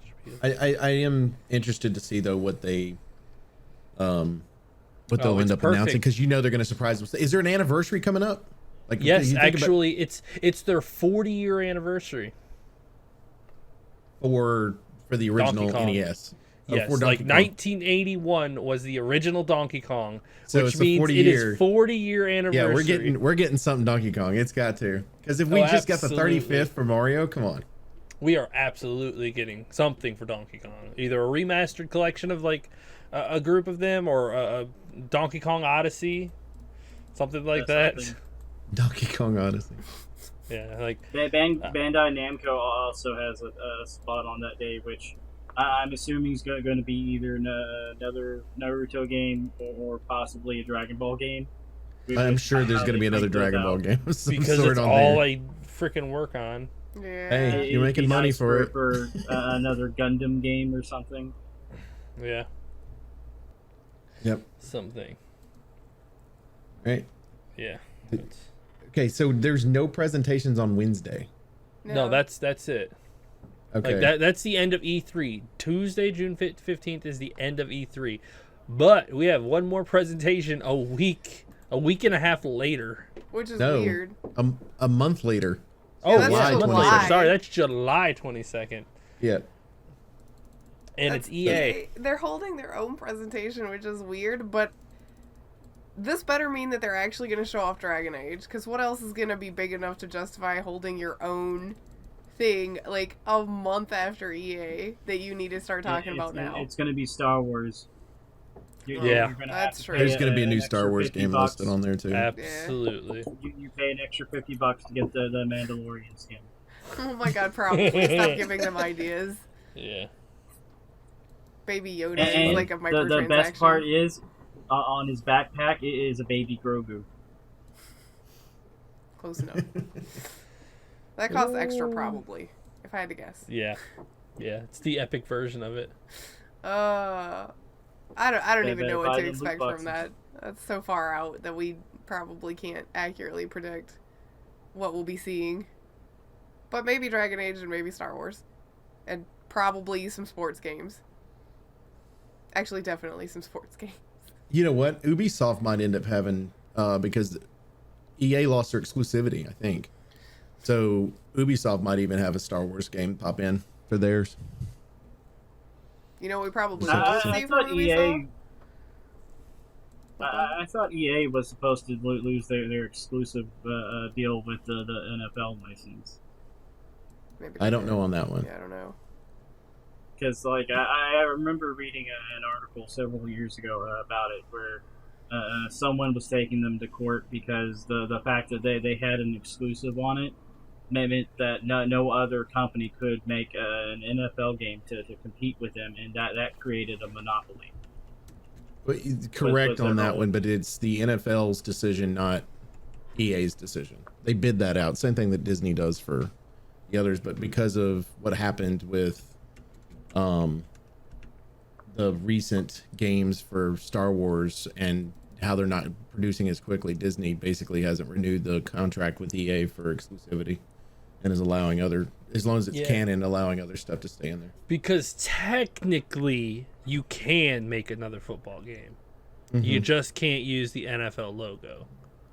I am interested to see though what they what they'll end up announcing, because they're going to surprise us. Is there an anniversary coming up? Like, yes, actually, it's their 40-year anniversary for the original NES. Yes, like 1981 was the original Donkey Kong, so which means it is 40-year anniversary. Yeah, we're getting something Donkey Kong. It's got to, because if we just got the 35th for Mario, come on. We are absolutely getting something for Donkey Kong. Either a remastered collection of like a group of them, or a Donkey Kong Odyssey, something like that. Something. Donkey Kong Odyssey. Yeah, like Bandai Namco also has a spot on that day, which I'm assuming is going to be either another Naruto game or possibly a Dragon Ball game. I'm sure there's going to be another Dragon Ball game of some because sort it's on all there. I freaking work on. Yeah. Hey, you're making money nice for it. For another Gundam game or something. Yeah. Yep. Something. Right. Yeah. Okay, so there's no presentations on Wednesday. No, that's it. Okay. Like that's the end of E3. Tuesday, June 15th is the end of E3. But we have one more presentation a week and a half later. Which is weird. A month later. Oh, that's yeah, July. Sorry, that's July 22nd. Yeah. And it's EA. They're holding their own presentation, which is weird, but this better mean that they're actually going to show off Dragon Age, because what else is going to be big enough to justify holding your own thing like a month after EA that you need to start talking about now? It's going to be Star Wars. Yeah, that's true. There's going to be a new Star Wars game listed on there too. Absolutely. You pay an extra $50 to get the Mandalorian skin. Oh my god, probably. Stop giving them ideas. Yeah. Baby Yoda is like a microtransaction. The best part is, on his backpack, it is a baby Grogu. Close enough. That costs extra, probably, if I had to guess. Yeah. Yeah, it's the epic version of it. I don't even know what to buy expect them from that. That's so far out that we probably can't accurately predict what we'll be seeing. But maybe Dragon Age and maybe Star Wars. And probably some sports games. Actually, definitely some sports games. You know what? Ubisoft might end up having, because EA lost their exclusivity, I think. So Ubisoft might even have a Star Wars game pop in for theirs. You know, we probably I thought EA. I thought EA was supposed to lose their exclusive deal with the NFL license. Maybe I don't know on that one. Yeah, I don't know. Because like I remember reading an article several years ago about it, where someone was taking them to court because the fact that they had an exclusive on it meant that no other company could make an NFL game to compete with them, and that created a monopoly. But correct on that one, but it's the NFL's decision, not EA's decision. They bid that out. Same thing that Disney does for the others, but because of what happened with the recent games for Star Wars and how they're not producing as quickly. Disney basically hasn't renewed the contract with EA for exclusivity and is allowing other, as long as it's canon, allowing other stuff to stay in there. Because technically, you can make another football game. Mm-hmm. You just can't use the NFL logo.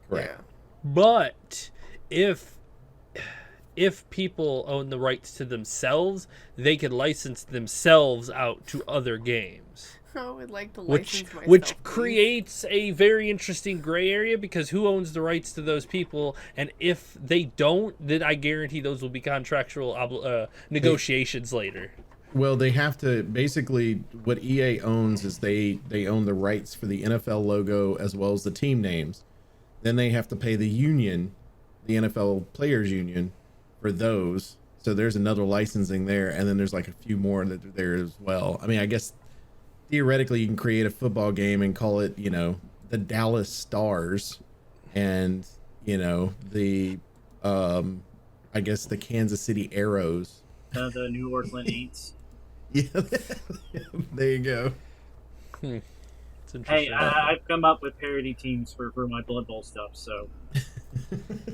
Correct. Yeah. But if people own the rights to themselves, they could license themselves out to other games. I would like to license myself. Which please. creates a very interesting gray area, because who owns the rights to those people? And if they don't, then I guarantee those will be contractual negotiations later. Well, they have to, basically what EA owns is they own the rights for the NFL logo as well as the team names. Then they have to pay the union, the NFL Players Union, for those. So there's another licensing there, and then there's like a few more that are there as well. I mean, I guess theoretically you can create a football game and call it, you know, the Dallas Stars, and, you know, the I guess the Kansas City Arrows. The New Orleans Aints. Yeah, there you go. It's interesting. Hey, I've come up with parody teams for my Blood Bowl stuff, so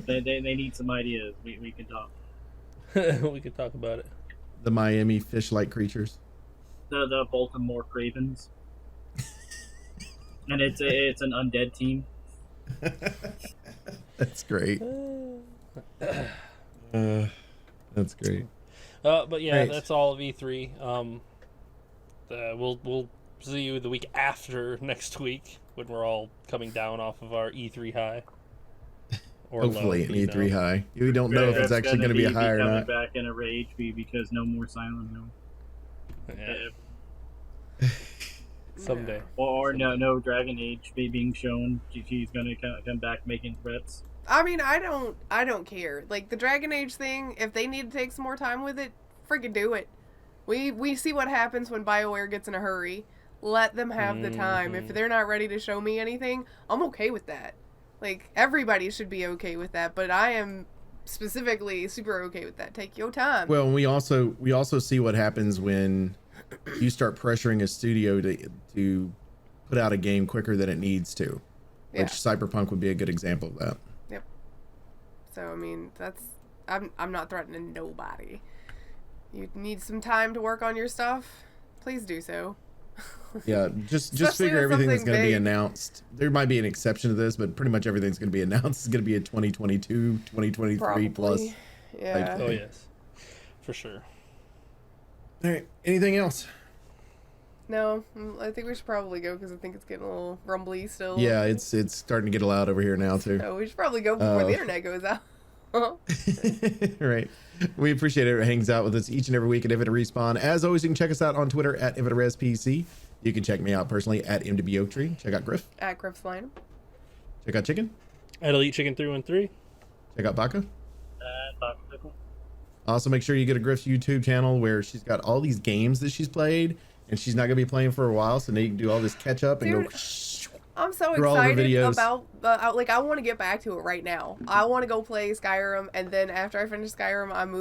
they need some ideas. We can talk. We could talk about it. The Miami fish-like creatures. The Baltimore Cravens, and it's an undead team. That's great. That's great. But yeah, Right. that's all of E3. We'll see you the week after next week when we're all coming down off of our E3 high. Or Hopefully low, an E3 high. We don't know if it's actually going to be a high or coming not. back in a rage because no more Silent Hill. Yeah. Someday. Or no Dragon Age being shown. She's gonna come back making threats. I mean, I don't care. Like the Dragon Age thing, if they need to take some more time with it, freaking do it. We see what happens when BioWare gets in a hurry. Let them have the time. If they're not ready to show me anything, I'm okay with that. Like everybody should be okay with that, but I am specifically super okay with that. Take your time. Well, we also see what happens when you start pressuring a studio to put out a game quicker than it needs to. Yeah. Which Cyberpunk would be a good example of that. Yep. So I mean, I'm not threatening nobody. You need some time to work on your stuff, please do so. Yeah, just Especially figure with everything that's something going to be big. announced. There might be an exception to this, but pretty much everything's going to be announced. It's going to be a 2022, 2023 Probably. plus. Yeah. Oh yes, for sure. All right. Anything else? No, I think we should probably go because I think it's getting a little rumbly still. Yeah, it's starting to get loud over here now too. So we should probably go before the internet goes out. Right. We appreciate it. It hangs out with us each and every week at Infinite Respawn. As always, you can check us out on Twitter at InfiniteResPC. You can check me out personally at MWOaktree. Check out Grif. At Griff's Line. Check out Chicken. At Elite Chicken 313. Check out Baka. Pickle. Also, make sure you go to Grif's YouTube channel where she's got all these games that she's played, and she's not going to be playing for a while, so now you can do all this catch up and Dude, go. I'm so through all of her excited videos. about I want to get back to it right now. I want to go play Skyrim, and then after I finish Skyrim, I'm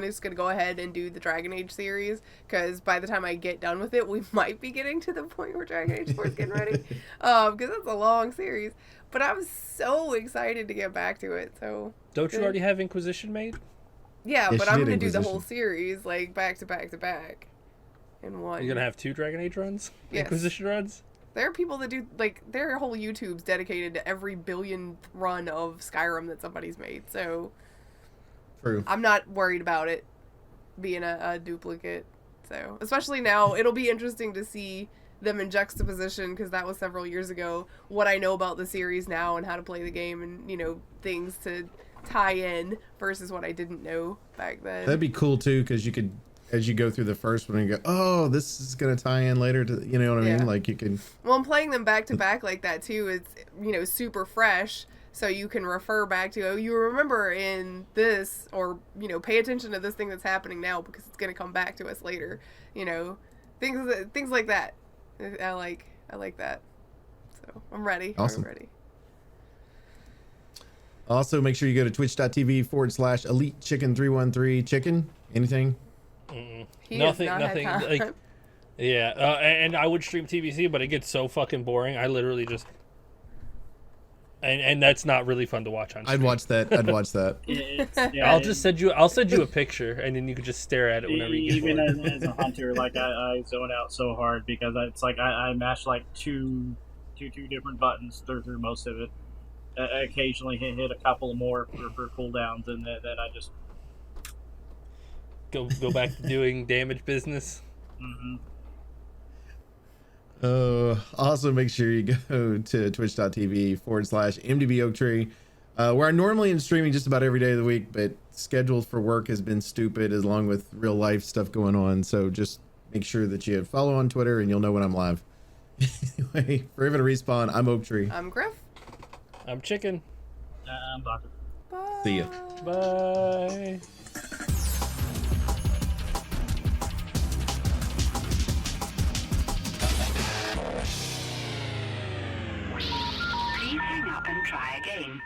just gonna go ahead and do the Dragon Age series, because by the time I get done with it, we might be getting to the point where Dragon Age 4 is getting ready, because it's a long series. But I'm so excited to get back to it. So Don't you already have Inquisition made? yeah, Yeah, but she I'm did gonna do the Inquisition. whole series like back to back to back in one. You're gonna have 2 Dragon Age runs? Yes. Inquisition runs? There are people that do, like, their whole YouTube's dedicated to every billionth run of Skyrim that somebody's made, so True. I'm not worried about it being a duplicate. So, especially now, it'll be interesting to see them in juxtaposition, because that was several years ago, what I know about the series now and how to play the game and, you know, things to tie in versus what I didn't know back then. That'd be cool too, because you could, as you go through the first one, and go, oh, this is going to tie in later to, you know what I Yeah. mean? Like you can. Well, I'm playing them back to back like that too. It's, you know, super fresh, so you can refer back to, oh, you remember in this, or, you know, pay attention to this thing that's happening now because it's going to come back to us later. You know, things like that. I like that. So I'm ready. Awesome. I'm ready. Also, make sure you go to twitch.tv/EliteChicken313. Chicken, anything? He has nothing, not had nothing. time. Like, yeah, and I would stream TBC, but it gets so fucking boring. I literally just, and that's not really fun to watch on stream. I'd watch that. I'd watch that. I'll just send you. I'll send you a picture, and then you can just stare at it whenever you get Even bored. as a hunter, like I zone out so hard because it's like I mash like two different buttons through most of it. Occasionally hit a couple more for cooldowns, and then I just Go back to doing damage business. mm-hmm. Also, make sure you go to twitch.tv/MDBOaktree, where I normally am streaming just about every day of the week, but schedule for work has been stupid along with real life stuff going on. So just make sure that you follow on Twitter and you'll know when I'm live. Anyway, for Even a Respawn, I'm Oaktree. I'm Grif. I'm Chicken. I'm Baka. Bye. See ya. Bye. Please hang up and try again.